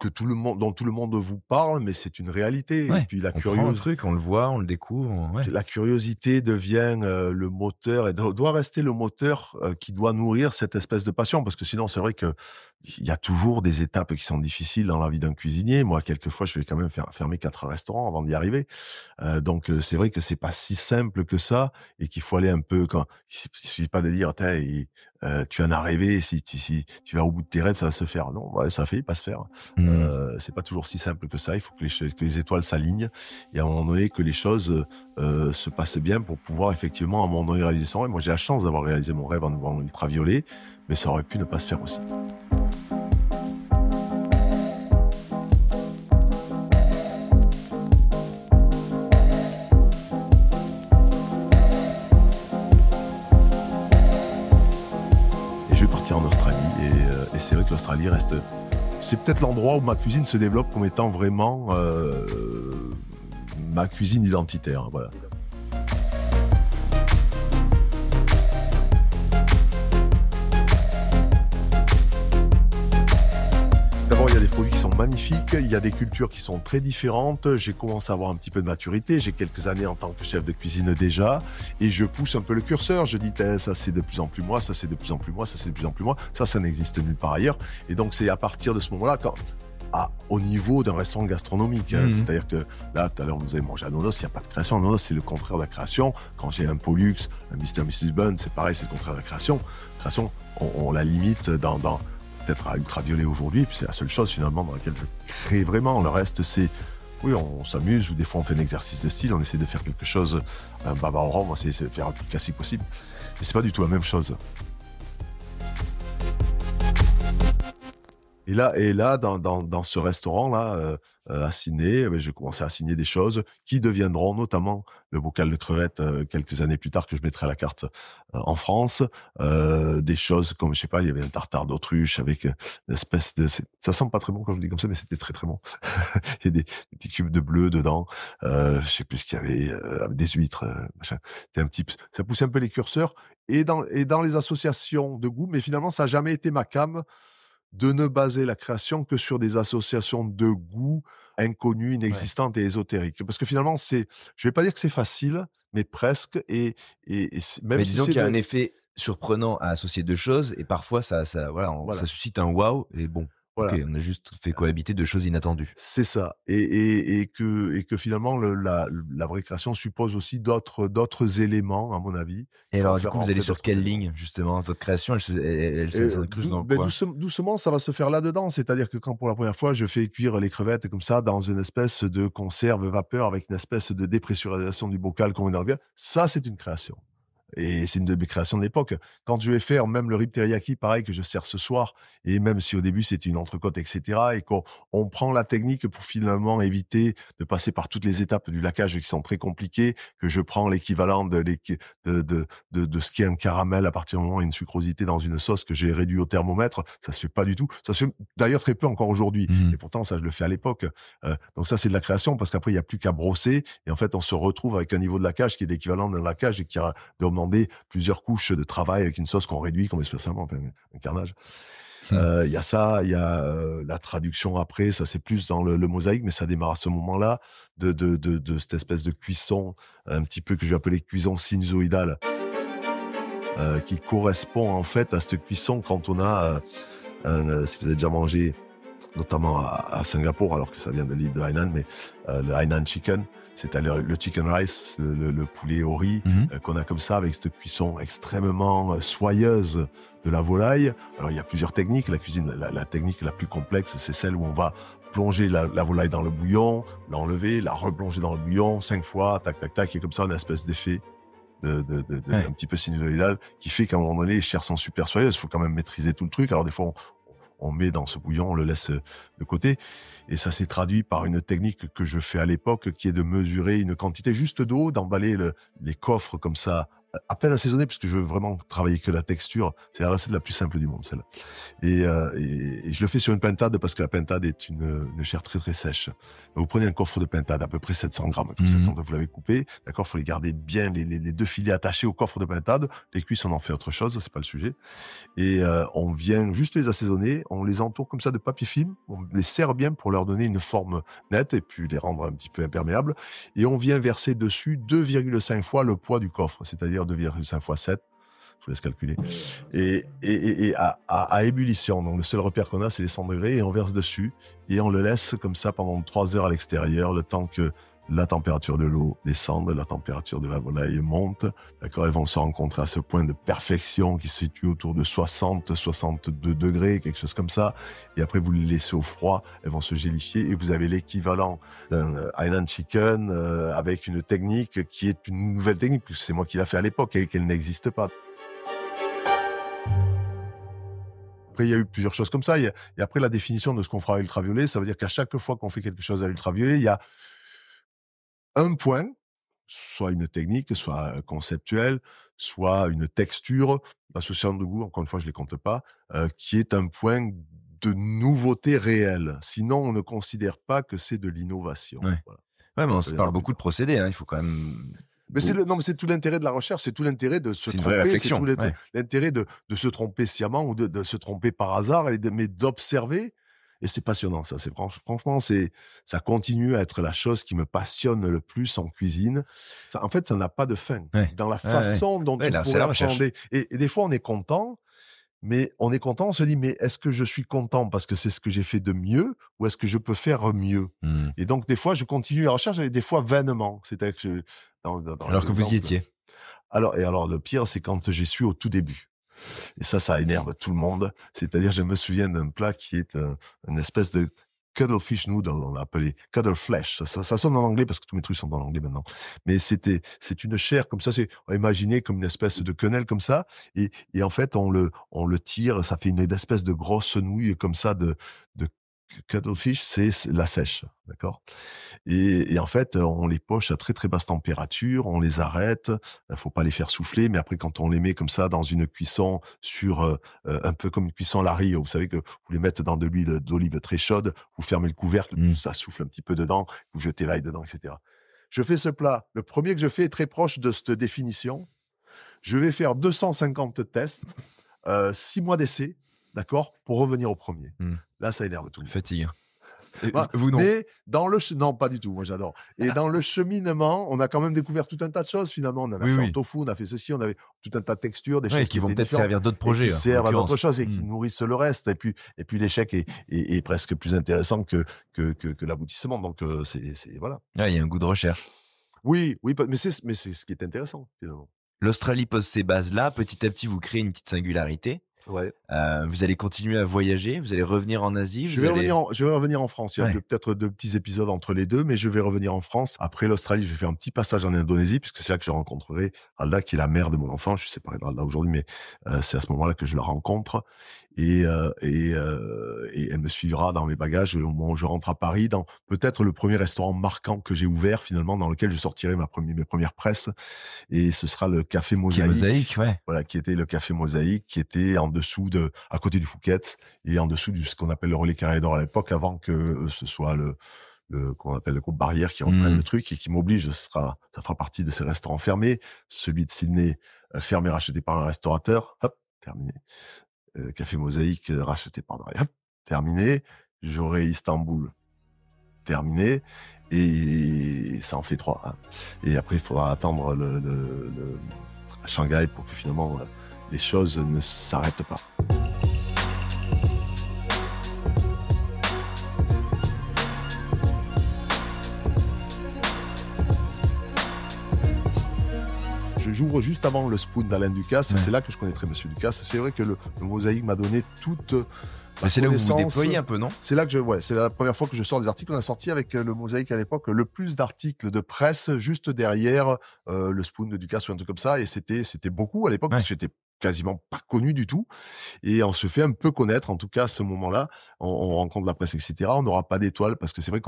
que tout le monde, dont tout le monde vous parle, mais c'est une réalité. Et ouais. puis On prend un truc, on le voit, on le découvre. Ouais. la curiosité devient le moteur et doit rester le moteur qui doit nourrir cette espèce de passion, parce que sinon c'est vrai que il y a toujours des étapes qui sont difficiles dans la vie d'un cuisinier. Moi, quelquefois, je vais quand même fermer 4 restaurants avant d'y arriver. Donc c'est vrai que c'est pas si simple que ça et qu'il faut aller un peu il suffit pas de dire tu en as rêvé, si tu vas au bout de tes rêves, ça va se faire. Non, ouais, ça a failli pas se faire. Mmh. C'est pas toujours si simple que ça. Il faut que les étoiles s'alignent et à un moment donné que les choses se passent bien pour pouvoir effectivement à un moment donné réaliser son rêve. Moi, j'ai la chance d'avoir réalisé mon rêve en ultraviolet, mais ça aurait pu ne pas se faire aussi. Et je vais partir en Australie et c'est vrai que l'Australie reste. C'est peut-être l'endroit où ma cuisine se développe comme étant vraiment ma cuisine identitaire. Voilà. D'abord, il y a des produits qui sont magnifiques, il y a des cultures qui sont très différentes. J'ai commencé à avoir un petit peu de maturité, j'ai quelques années en tant que chef de cuisine déjà, et je pousse un peu le curseur. Je dis, ça c'est de plus en plus moi, ça c'est de plus en plus moi, ça c'est de plus en plus moi, ça n'existe nulle part ailleurs. Et donc c'est à partir de ce moment-là, au niveau d'un restaurant gastronomique. C'est-à-dire que là, tout à l'heure, vous avez mangé à Nonos, il n'y a pas de création. À Nonos, c'est le contraire de la création. Quand j'ai un Pollux, un Mr. et Mrs. Bun, c'est pareil, c'est le contraire de la création. Création, on la limite dans peut-être à ultraviolet aujourd'hui, puis c'est la seule chose finalement dans laquelle je crée vraiment. Le reste, c'est, oui, on s'amuse, ou des fois on fait un exercice de style, on essaie de faire quelque chose, un baba au rhum, on essaie de faire le plus classique possible. Mais c'est pas du tout la même chose. Et là, dans ce restaurant-là, à Sydney, j'ai commencé à signer des choses qui deviendront notamment le bocal de crevettes quelques années plus tard que je mettrai à la carte en France. Des choses comme, je sais pas, il y avait un tartare d'autruche avec une espèce de... Ça sent pas très bon quand je le dis comme ça, mais c'était très très bon. Il y a des petits cubes de bleu dedans. Je sais plus ce qu'il y avait, avec des huîtres, machin. C'était un petit... Ça poussait un peu les curseurs. Et dans les associations de goût, mais finalement, ça n'a jamais été ma came de ne baser la création que sur des associations de goûts inconnues, inexistantes et ésotériques. Parce que finalement, je vais pas dire que c'est facile, mais presque. Et même Mais si disons c'est qu'il y a un effet surprenant à associer deux choses et parfois voilà, ça suscite un waouh et bon, ok, voilà. on a juste fait cohabiter deux choses inattendues. C'est ça. Et que finalement, la vraie création suppose aussi d'autres éléments, à mon avis. Et Il faut en alors, du faire coup, vous allez rentrer sur d'autres quelle éléments. ligne, justement? Votre création, elle s'incruse dans quoi? Doucement, ça va se faire là-dedans. C'est-à-dire que quand pour la première fois, je fais cuire les crevettes comme ça dans une espèce de conserve vapeur avec une espèce de dépressurisation du bocal qu'on met dans le verre, ça, c'est une création. Et c'est une de mes créations de l'époque. Quand je vais faire même le rib teriyaki, pareil, que je sers ce soir, et même si au début c'était une entrecôte, etc., et qu'on prend la technique pour finalement éviter de passer par toutes les étapes du laquage qui sont très compliquées, que je prends l'équivalent de ce qu'est un caramel à partir du moment où il y a une sucrosité dans une sauce que j'ai réduit au thermomètre, ça se fait pas du tout. Ça se fait d'ailleurs très peu encore aujourd'hui. Et pourtant, ça, je le fais à l'époque. Donc ça, c'est de la création parce qu'après, il n'y a plus qu'à brosser. Et en fait, on se retrouve avec un niveau de laquage qui est l'équivalent d'un laquage et qui a demandé plusieurs couches de travail avec une sauce qu'on réduit, qu'on met spécialement, enfin, un carnage. Il y a ça, il y a la traduction après, ça c'est plus dans le mosaïque, mais ça démarre à ce moment-là de cette espèce de cuisson, un petit peu que je vais appeler cuisson sinusoïdale, qui correspond en fait à cette cuisson quand on a, si vous avez déjà mangé, notamment à Singapour, alors que ça vient de l'île de Hainan, mais le Hainan chicken, c'est-à-dire le chicken rice, le poulet au riz, qu'on a comme ça avec cette cuisson extrêmement soyeuse de la volaille. Alors il y a plusieurs techniques. La cuisine, la technique la plus complexe, c'est celle où on va plonger la volaille dans le bouillon, l'enlever, la replonger dans le bouillon 5 fois, tac tac tac, et comme ça on a une espèce d'effet un petit peu sinusoïdal qui fait qu'à un moment donné les chairs sont super soyeuses. Il faut quand même maîtriser tout le truc. Alors des fois on met dans ce bouillon, on le laisse de côté. Et ça s'est traduit par une technique que je fais à l'époque, qui est de mesurer une quantité juste d'eau, d'emballer les coffres comme ça, à peine assaisonnés, parce que je veux vraiment travailler que la texture. C'est la recette la plus simple du monde, celle-là. Et je le fais sur une pintade, parce que la pintade est une chair très très sèche. Vous prenez un coffre de pintade, à peu près 700 grammes, comme ça, quand vous l'avez coupé. D'accord, faut les garder bien, les deux filets attachés au coffre de pintade. Les cuisses, on en fait autre chose, c'est pas le sujet. Et on vient juste les assaisonner, on les entoure comme ça de papier film, on les serre bien pour leur donner une forme nette et puis les rendre un petit peu imperméables. Et on vient verser dessus 2,5 fois le poids du coffre, c'est-à-dire 2,5 fois 7. Je vous laisse calculer. Et à ébullition. Donc, le seul repère qu'on a, c'est les 100 degrés, et on verse dessus, et on le laisse comme ça pendant 3 heures à l'extérieur, le temps que la température de l'eau descende, la température de la volaille monte, d'accord? Elles vont se rencontrer à ce point de perfection qui se situe autour de 60, 62 degrés, quelque chose comme ça. Et après, vous les laissez au froid, elles vont se gélifier et vous avez l'équivalent d'un Highland Chicken avec une technique qui est une nouvelle technique, puisque c'est moi qui l'ai fait à l'époque et qu'elle n'existe pas. Après, il y a eu plusieurs choses comme ça. Et après, la définition de ce qu'on fera à ultraviolet, ça veut dire qu'à chaque fois qu'on fait quelque chose à ultraviolet, il y a un point, soit une technique, soit conceptuelle, soit une texture, l'association de goût, encore une fois, je les compte pas, qui est un point de nouveauté réelle. Sinon, on ne considère pas que c'est de l'innovation. Ouais. Voilà. Ouais, mais on Donc, se il y en parle a beaucoup de plupart. procédés, hein. Il faut quand même. Mais non, mais c'est tout l'intérêt de la recherche, c'est tout l'intérêt de se C'est une vraie tromper, c'est réflexion. tout Ouais. l'intérêt de se tromper sciemment ou de se tromper par hasard mais d'observer. Et c'est passionnant, ça. Franchement, ça continue à être la chose qui me passionne le plus en cuisine. En fait, ça n'a pas de fin. Ouais. Dans la Ouais, ouais. façon dont Ouais, on là, c'est pourrait la recherche. appréhender. Et des fois, on est content, on se dit, mais est-ce que je suis content parce que c'est ce que j'ai fait de mieux ou est-ce que je peux faire mieux? Mmh. Et donc, des fois, je continue la recherche, et des fois, vainement. C'est-à-dire que dans Alors que vous y l'exemple, étiez. alors, le pire, c'est quand j'y suis au tout début. Et ça énerve tout le monde. C'est-à-dire, je me souviens d'un plat qui est une espèce de cuttlefish noodle, on l'a appelé cuttlefish. Ça sonne en anglais parce que tous mes trucs sont en anglais maintenant. Mais c'est une chair comme ça, on va imaginer comme une espèce de quenelle comme ça. Et en fait, on le tire, ça fait une espèce de grosse nouille comme ça de cuttlefish, c'est la sèche, d'accord? Et en fait, on les poche à très, très basse température, on les arrête, faut pas les faire souffler, mais après quand on les met comme ça dans une cuisson un peu comme une cuisson à la Rio, vous savez que vous les mettez dans de l'huile d'olive très chaude, vous fermez le couvercle, Mmh. ça souffle un petit peu dedans, vous jetez l'ail dedans, et cetera. Je fais ce plat, le premier que je fais est très proche de cette définition. Je vais faire 250 tests, 6 mois d'essai, d'accord? Pour revenir au premier. Mmh. Là, ça énerve tout le monde. Fatigue. Et Bah, vous non. mais non, pas du tout, moi j'adore. Et dans le cheminement, on a quand même découvert tout un tas de choses finalement. On en a Oui, fait en oui. tofu, on a fait ceci, on avait tout un tas de textures, des Ouais, choses qui vont étaient peut-être différentes servir d'autres et projets, qui en servent à d'autres l'occurrence. choses et qui Mmh. nourrissent le reste. Et puis l'échec est presque plus intéressant que l'aboutissement. Donc voilà. Ouais, il y a un goût de recherche. Oui, mais c'est ce qui est intéressant finalement. L'Australie pose ses bases là. Petit à petit, vous créez une petite singularité. Ouais. Vous allez continuer à voyager. Vous allez revenir en Asie. Je vais revenir en France. Il y a Ouais. peut-être 2 petits épisodes entre les 2, mais je vais revenir en France. Après l'Australie, je vais faire un petit passage en Indonésie, puisque c'est là que je rencontrerai Alda, qui est la mère de mon enfant. Je suis séparé d'Alda aujourd'hui, mais c'est à ce moment-là que je la rencontre. Et elle me suivra dans mes bagages au moment où je rentre à Paris, dans peut-être le premier restaurant marquant que j'ai ouvert finalement, dans lequel je sortirai mes premières presses. Et ce sera le Café Qui est Mosaïque. mosaïque, ouais. Voilà, qui était le Café Mosaïque, qui était à côté du Fouquet's et en dessous ce qu'on appelle le Relais Carré d'Or à l'époque, avant que ce soit qu'on appelle le groupe Barrière qui reprenne Mmh. le truc et qui m'oblige, ça fera partie de ces restaurants fermés. Celui de Sydney, fermé, racheté par un restaurateur, hop, terminé. Café Mosaïque, racheté par Barrière, hop, terminé. J'aurai Istanbul, terminé. Et ça en fait 3. Hein. Et après, il faudra attendre le Shanghai pour que finalement les choses ne s'arrêtent pas. J'ouvre juste avant le Spoon d'Alain Ducasse. Ouais. C'est là que je connaîtrai Monsieur Ducasse. C'est vrai que le Mosaïque m'a donné toute la C'est là où vous vous connaissance. déployez un peu, non? C'est là que c'est la première fois que je sors des articles. On a sorti avec le Mosaïque à l'époque le plus d'articles de presse juste derrière le Spoon de Ducasse ou un truc comme ça. Et c'était beaucoup à l'époque. Ouais. Parce que j'étais quasiment pas connu du tout. Et on se fait un peu connaître, en tout cas à ce moment-là. On rencontre la presse, etc. On n'aura pas d'étoile parce que c'est vrai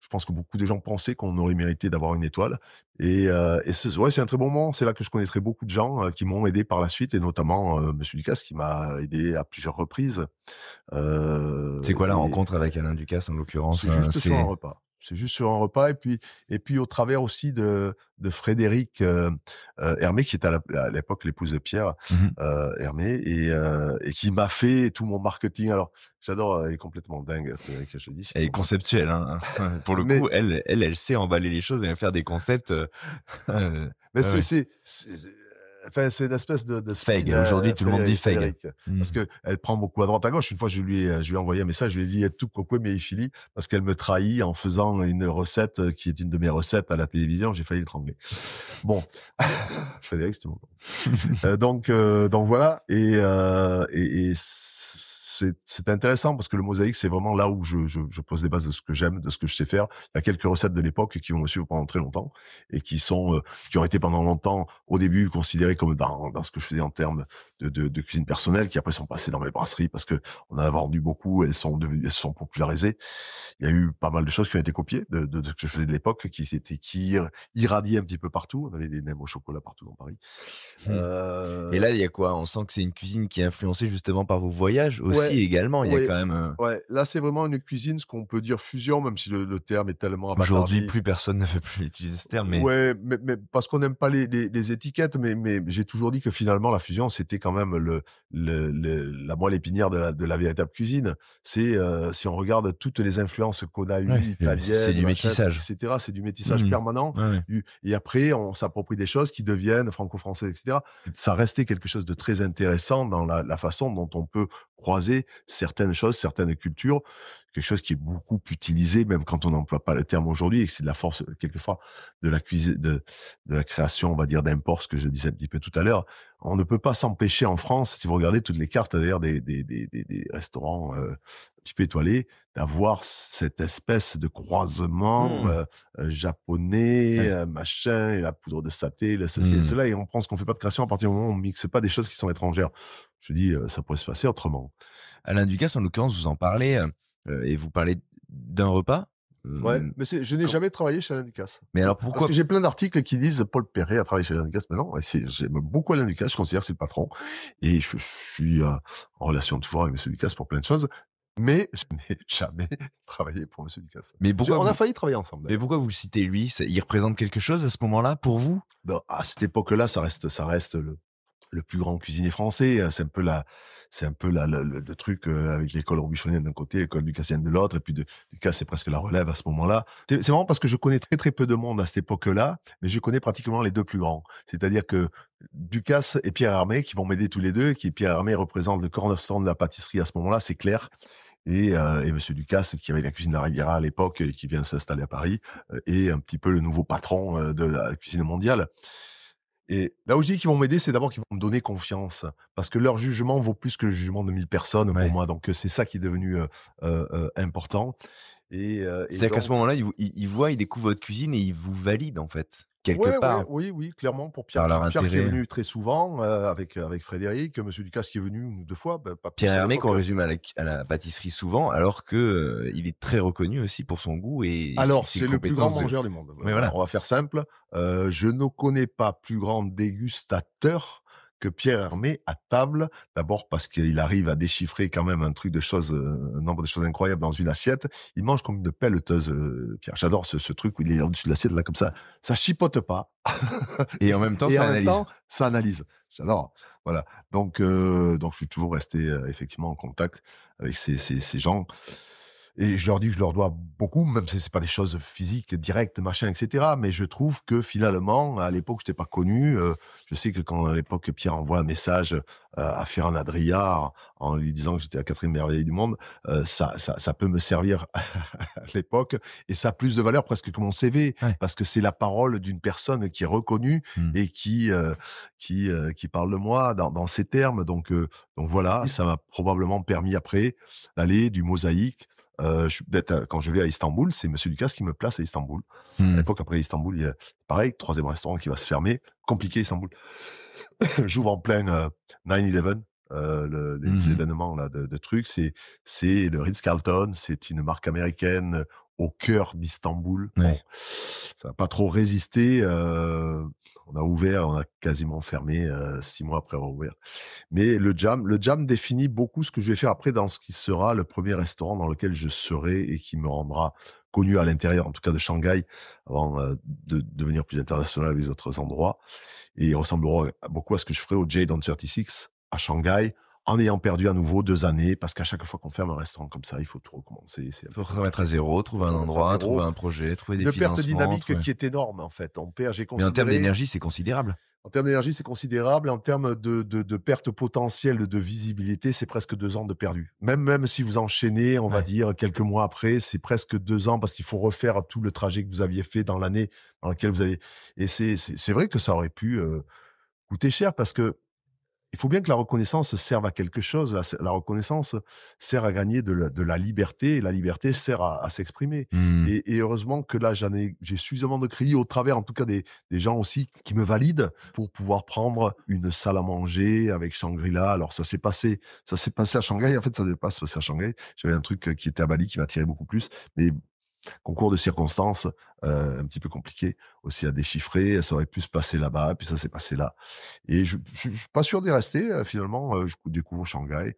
je pense que beaucoup de gens pensaient qu'on aurait mérité d'avoir une étoile. Et c'est un très bon moment. C'est là que je connaîtrai beaucoup de gens qui m'ont aidé par la suite, et notamment Monsieur Ducasse qui m'a aidé à plusieurs reprises. C'est quoi la Et rencontre avec Alain Ducasse en l'occurrence? C'est juste sur un repas. C'est juste sur un repas, et puis au travers aussi de Frédéric Hermé, qui était à l'époque l'épouse de Pierre Hermé, et qui m'a fait tout mon marketing. Alors j'adore, elle est complètement dingue, Frédéric, je dis. Elle est conceptuelle, hein. Pour le Mais- coup, elle sait emballer les choses et faire des concepts. Mais ouais. enfin, c'est une espèce de Feig. spin, Aujourd'hui, tout le monde dit Feig. Frédéric. Parce que elle prend beaucoup à droite à gauche. Une fois, je lui ai envoyé un message, je lui ai dit tout coco mais fili parce qu'elle me trahit en faisant une recette qui est une de mes recettes à la télévision. J'ai failli l'étrangler. Bon, Frédéric, c'était mon nom. Donc voilà. Et c'est intéressant parce que le mosaïque, c'est vraiment là où je pose les bases de ce que j'aime, de ce que je sais faire. Il y a quelques recettes de l'époque qui vont me suivre pendant très longtemps et qui ont été pendant longtemps, au début, considérées comme dans ce que je faisais en termes de cuisine personnelle, qui après sont passées dans mes brasseries parce que on en a vendu beaucoup, elles se sont popularisées. Il y a eu pas mal de choses qui ont été copiées de ce que je faisais de l'époque, qui irradiaient un petit peu partout. On avait des nems au chocolat partout dans Paris. Et là, il y a quoi? On sent que c'est une cuisine qui est influencée justement par vos voyages aussi également. Il y a quand même. Ouais, là c'est vraiment une cuisine, ce qu'on peut dire fusion, même si le terme est tellement abattardi. Aujourd'hui, plus personne ne veut plus utiliser ce terme. Mais... Ouais, mais parce qu'on n'aime pas les étiquettes, mais j'ai toujours dit que finalement la fusion c'était quand même la moelle épinière de la véritable cuisine. C'est si on regarde toutes les influences qu'on a eues, italiennes, c'est du métissage, etc. C'est du métissage permanent. Ouais. Et après, on s'approprie des choses qui deviennent franco-françaises, etc. Ça restait quelque chose de très intéressant dans la façon dont on peut croiser certaines choses, certaines cultures, quelque chose qui est beaucoup utilisé, même quand on n'emploie pas le terme aujourd'hui, et que c'est de la force, quelquefois, de la cuisine, de la création, on va dire, d'import, ce que je disais un petit peu tout à l'heure. On ne peut pas s'empêcher en France, si vous regardez toutes les cartes, d'ailleurs, des restaurants, un petit peu étoilés, d'avoir cette espèce de croisement japonais, machin, et la poudre de saté, le ceci et cela, et on pense qu'on fait pas de création à partir du moment où on mixe pas des choses qui sont étrangères. Je dis, ça pourrait se passer autrement. Alain Ducasse, en l'occurrence, vous en parlez, et vous parlez d'un repas. Ouais, mais je n'ai jamais travaillé chez Alain Ducasse. Mais alors pourquoi? Parce que j'ai plein d'articles qui disent Paul Perret a travaillé chez Alain Ducasse. Mais non, j'aime beaucoup Alain Ducasse, je considère que c'est le patron. Et je suis en relation toujours avec M. Ducasse pour plein de choses. Mais je n'ai jamais travaillé pour M. Ducasse. Mais pourquoi on a failli travailler ensemble. Mais pourquoi vous le citez lui? Il représente quelque chose à ce moment-là pour vous? Ben, à cette époque-là, ça reste le plus grand cuisinier français. C'est un peu le truc avec l'école robuchonienne d'un côté, l'école ducassienne de l'autre, et puis Ducasse, c'est presque la relève à ce moment-là. C'est marrant parce que je connais très très peu de monde à cette époque-là, mais je connais pratiquement les deux plus grands. C'est-à-dire que Ducasse et Pierre Hermé, qui vont m'aider tous les deux, qui Pierre Hermé représente le cornerstone de la pâtisserie à ce moment-là, c'est clair. Et Monsieur Ducasse, qui avait la cuisine de la Riviera à l'époque et qui vient s'installer à Paris, est un petit peu le nouveau patron de la cuisine mondiale. Et là où je dis qu'ils vont m'aider, c'est d'abord qu'ils vont me donner confiance. Parce que leur jugement vaut plus que le jugement de 1000 personnes pour moi. Donc, c'est ça qui est devenu important. C'est-à-dire qu'à ce moment-là, il découvre votre cuisine et il vous valide, en fait, quelque part. Oui, clairement. Pour Pierre, Pierre qui est venu très souvent, avec Frédéric, Monsieur Ducasse qui est venu une ou deux fois. Pas Pierre Hermé, qu'on résume à la pâtisserie souvent, alors que il est très reconnu aussi pour son goût et alors, c'est le plus grand mangeur du monde. Mais voilà. On va faire simple. Je ne connais pas plus grand dégustateur que Pierre Hermé à table, d'abord parce qu'il arrive à déchiffrer quand même un nombre de choses incroyables dans une assiette. Il mange comme une pelleteuse, Pierre. J'adore ce truc où il est au-dessus de l'assiette, là, comme ça chipote pas. Et en même temps, ça analyse. J'adore. Voilà. Donc, je suis toujours resté, effectivement, en contact avec ces gens. Et je leur dis que je leur dois beaucoup, même si c'est pas des choses physiques, directes, machin, etc. Mais je trouve que finalement, à l'époque, j'étais pas connu. Je sais que quand à l'époque Pierre envoie un message à Ferran Adrià en lui disant que j'étais la 4e merveille du monde, ça peut me servir à l'époque et ça a plus de valeur presque que mon CV parce que c'est la parole d'une personne qui est reconnue et qui parle de moi dans ces termes. Donc voilà, ça m'a probablement permis après d'aller du mosaïque. Quand je vais à Istanbul, c'est Monsieur Ducasse qui me place à Istanbul. À l'époque, après Istanbul, il y a pareil, 3e restaurant qui va se fermer. Compliqué, Istanbul. J'ouvre en plein 9/11, les événements là de trucs. C'est le Ritz-Carlton, c'est une marque américaine au cœur d'Istanbul. Bon, ça n'a pas trop résisté. On a ouvert, on a quasiment fermé 6 mois après avoir ouvert. Mais le jam définit beaucoup ce que je vais faire après dans ce qui sera le premier restaurant dans lequel je serai et qui me rendra connu à l'intérieur, en tout cas de Shanghai, avant de devenir plus international avec les autres endroits. Et il ressemblera beaucoup à ce que je ferai au Jade on 36 à Shanghai, en ayant perdu à nouveau 2 années, parce qu'à chaque fois qu'on ferme un restaurant comme ça, il faut tout recommencer. Il faut remettre à zéro, trouver un endroit, trouver un projet, trouver des financements. Une perte dynamique qui est énorme, en fait. J'ai considéré... Mais en termes d'énergie, c'est considérable. En termes d'énergie, c'est considérable. En termes de perte potentielle de visibilité, c'est presque 2 ans de perdu. Même si vous enchaînez, on va Ouais. dire quelques mois après, c'est presque 2 ans parce qu'il faut refaire tout le trajet que vous aviez fait dans l'année dans laquelle vous avez et c'est vrai que ça aurait pu, coûter cher parce que il faut bien que la reconnaissance serve à quelque chose. La reconnaissance sert à gagner de la liberté et la liberté sert à s'exprimer. Mmh. Et heureusement que là, j'ai suffisamment de crédit au travers, en tout cas, des gens aussi qui me valident pour pouvoir prendre une salle à manger avec Shangri-La. Alors, ça s'est passé à Shanghai. En fait, ça ne devait pas se passer à Shanghai. J'avais un truc qui était à Bali qui m'attirait beaucoup plus. Mais concours de circonstances, un petit peu compliqué aussi à déchiffrer. Ça aurait pu se passer là-bas, puis ça s'est passé là. Et je suis pas sûr d'y rester, finalement, je découvre Shanghai.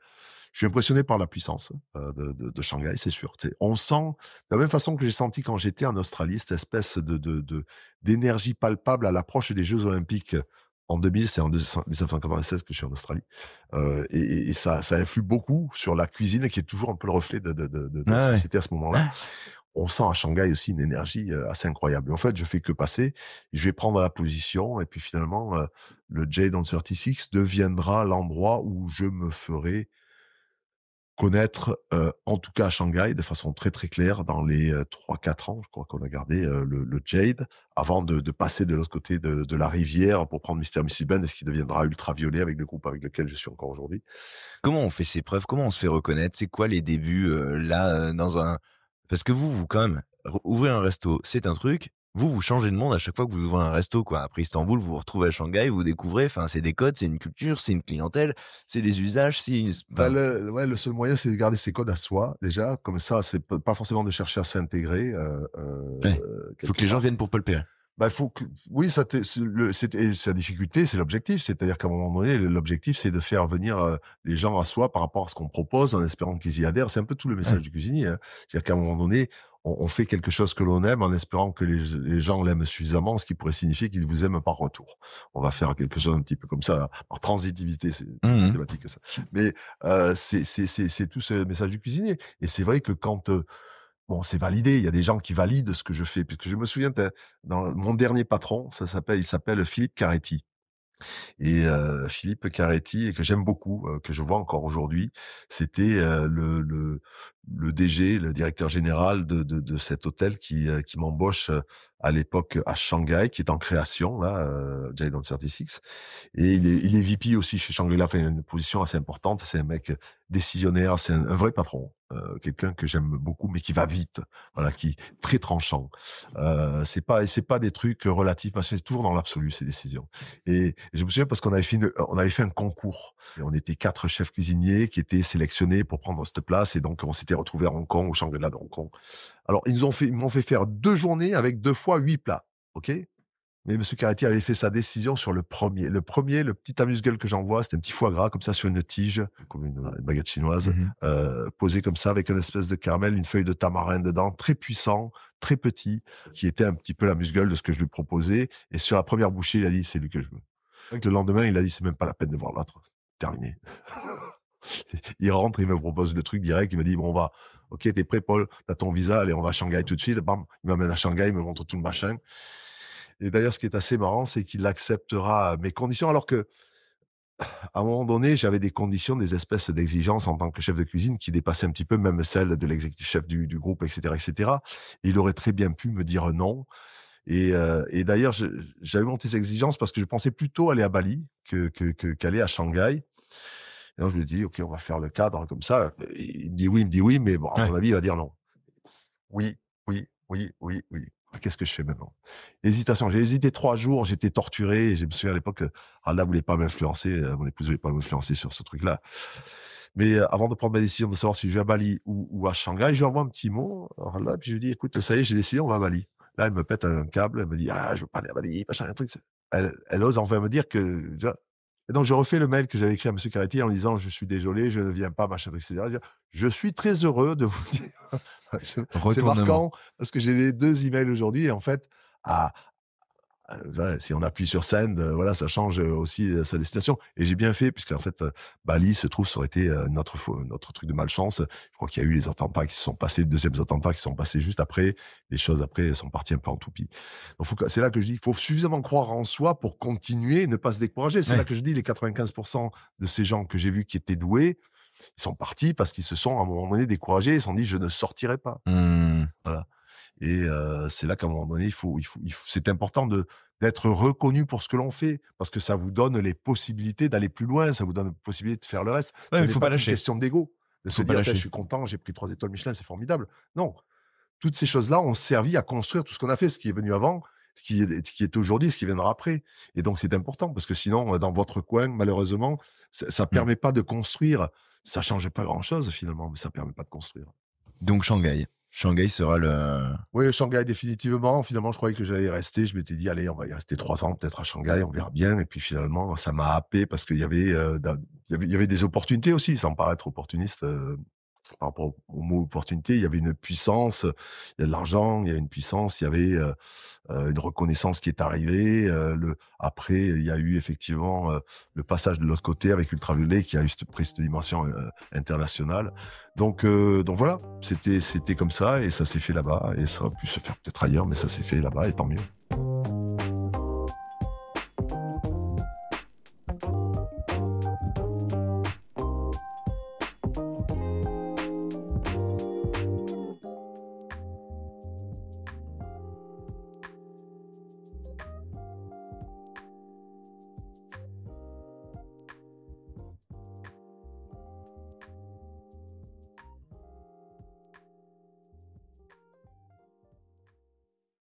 Je suis impressionné par la puissance, de Shanghai, c'est sûr. On sent de la même façon que j'ai senti quand j'étais en Australie, cette espèce d'énergie palpable à l'approche des Jeux olympiques. En 2000, c'est en 1996 que je suis en Australie, et ça influe beaucoup sur la cuisine qui est toujours un peu le reflet de la Ouais, ouais. société à ce moment-là. On sent à Shanghai aussi une énergie, assez incroyable. Et en fait, je fais que passer, je vais prendre la position et puis finalement, le Jade on 36 deviendra l'endroit où je me ferai connaître, en tout cas à Shanghai, de façon très, très claire dans les, 3-4 ans. Je crois qu'on a gardé, le Jade avant de passer de l'autre côté de la rivière pour prendre Mister Missy Ben et ce qui deviendra Ultraviolet avec le groupe avec lequel je suis encore aujourd'hui. Comment on fait ses preuves? Comment on se fait reconnaître? C'est quoi les débuts, là, dans un parce que vous quand même, ouvrir un resto, c'est un truc. Vous changez de monde à chaque fois que vous ouvrez un resto, quoi. Après Istanbul, vous vous retrouvez à Shanghai, vous découvrez, enfin, c'est des codes, c'est une culture, c'est une clientèle, c'est des usages, Bah, enfin, le seul moyen, c'est de garder ses codes à soi, déjà. Comme ça, c'est pas forcément de chercher à s'intégrer, ouais. Faut que quelque les gens part. viennent pour Paul Perret. Bah, il faut que oui, ça te c'est le c'était et sa difficulté, c'est l'objectif. C'est-à-dire qu'à un moment donné, l'objectif, c'est de faire venir, les gens à soi par rapport à ce qu'on propose, en espérant qu'ils y adhèrent. C'est un peu tout le message Ouais. du cuisinier, hein. C'est-à-dire qu'à un moment donné, on fait quelque chose que l'on aime en espérant que les gens l'aiment suffisamment, ce qui pourrait signifier qu'ils vous aiment par retour. On va faire quelque chose un petit peu comme ça, par transitivité, c'est toute Mmh mh. mathématique ça. Mais, c'est tout ce message du cuisinier et c'est vrai que quand, bon, c'est validé. Il y a des gens qui valident ce que je fais, puisque je me souviens dans mon dernier patron, il s'appelle Philippe Caretti. Et Philippe Caretti, que j'aime beaucoup, que je vois encore aujourd'hui, c'était le DG, le directeur général de cet hôtel qui m'embauche à l'époque à Shanghai, qui est en création là, Jadon 36. Et il est VP aussi chez Shangri-La, enfin, il a une position assez importante. C'est un mec décisionnaire, c'est un vrai patron, quelqu'un que j'aime beaucoup, mais qui va vite, voilà, qui très tranchant. C'est pas des trucs relatifs, machin, c'est toujours dans l'absolu ces décisions. Et je me souviens parce on avait fait un concours. Et on était 4 chefs cuisiniers qui étaient sélectionnés pour prendre cette place, et donc on s'était retrouvés à Hong Kong, au Shangri-La de Hong Kong. Alors ils m'ont fait faire 2 journées avec 2 fois 8 plats, OK? Mais Monsieur Carretti avait fait sa décision sur le premier. Le premier, le petit amuse-gueule que j'envoie, c'était un petit foie gras comme ça sur une tige, comme une baguette chinoise, Mmh. posé comme ça avec une espèce de caramel, une feuille de tamarin dedans, très puissant, très petit, qui était un petit peu l'amuse-gueule de ce que je lui proposais. Et sur la première bouchée, il a dit: «C'est lui que je veux». Donc le lendemain, il a dit: «C'est même pas la peine de voir l'autre. Terminé». Il rentre, il me propose le truc direct, il me dit: «Bon, on va OK, t'es prêt Paul? T'as ton visa, allez, on va à Shanghai tout de suite». Bam, il m'amène à Shanghai, il me montre tout le machin. Et d'ailleurs, ce qui est assez marrant, c'est qu'il acceptera mes conditions, alors que, à un moment donné, j'avais des conditions, des espèces d'exigences en tant que chef de cuisine qui dépassaient un petit peu même celles de l'exécutif chef du groupe, et cetera, et cetera. Et il aurait très bien pu me dire non. Et d'ailleurs, j'avais monté ces exigences parce que je pensais plutôt aller à Bali qu'aller à Shanghai. Et donc je lui ai dit: «OK, on va faire le cadre comme ça». Il me dit oui, mais bon, à Ouais. mon avis, il va dire non. Oui, oui, oui, oui, oui. Qu'est-ce que je fais maintenant? Hésitation. J'ai hésité 3 jours, j'étais torturé et je me souviens à l'époque, Allah voulait pas m'influencer, mon épouse voulait pas m'influencer sur ce truc-là. Mais, avant de prendre ma décision de savoir si je vais à Bali ou à Shanghai, je lui envoie un petit mot, alors là, puis je lui dis: «Écoute, ça y est, j'ai décidé, on va à Bali». Là, elle me pète un câble, elle me dit: «Ah, je veux pas aller à Bali, machin, un truc». Elle ose enfin me dire que, tu vois? Et donc je refais le mail que j'avais écrit à monsieur Carretti en disant: «Je suis désolé, je ne viens pas, machin, truc, et cetera». Je suis très heureux de vous dire c'est Retournement. marquant parce que j'ai les 2 emails aujourd'hui et en fait, à Ouais, si on appuie sur send, voilà, ça change aussi sa destination. Et j'ai bien fait puisqu'en fait, Bali se trouve, ça aurait été notre truc de malchance. Je crois qu'il y a eu les attentats qui se sont passés, les deuxièmes attentats qui se sont passés juste après. Les choses après sont parties un peu en toupie. Donc c'est là que je dis, il faut suffisamment croire en soi pour continuer, ne pas se décourager. C'est là Ouais. que je dis, les 95% de ces gens que j'ai vus qui étaient doués, ils sont partis parce qu'ils se sont à un moment donné découragés. Ils se sont dit, je ne sortirai pas. Mmh. Voilà. Et c'est là qu'à un moment donné, il faut c'est important d'être reconnu pour ce que l'on fait, parce que ça vous donne les possibilités d'aller plus loin, ça vous donne la possibilité de faire le reste. Ouais, Ça il n'est faut pas pas qu'une lâcher. question d'ego, de Il se faut pas dire: «Tiens, je lâcher. suis content, j'ai pris 3 étoiles Michelin, c'est formidable». Non, toutes ces choses-là ont servi à construire tout ce qu'on a fait, ce qui est venu avant, ce qui est aujourd'hui, ce qui viendra après. Et donc c'est important parce que sinon, dans votre coin, malheureusement, ça Mmh. permet pas de construire. Ça change pas grand-chose finalement, mais ça permet pas de construire. Donc Shanghai. Shanghai sera le Oui, Shanghai définitivement. Finalement, je croyais que j'allais y rester. Je m'étais dit: «Allez, on va y rester 3 ans peut-être à Shanghai, on verra bien». Et puis finalement, ça m'a happé parce qu'il y avait, il y avait des opportunités aussi, sans paraître opportuniste, par rapport au mot opportunité. Il y avait une puissance, il y a de l'argent, il y a une puissance, il y avait, une reconnaissance qui est arrivée. Après, il y a eu effectivement, le passage de l'autre côté avec Ultraviolet qui a eu pris cette dimension, internationale. Donc voilà, c'était comme ça et ça s'est fait là-bas et ça aurait pu se faire peut-être ailleurs, mais ça s'est fait là-bas et tant mieux.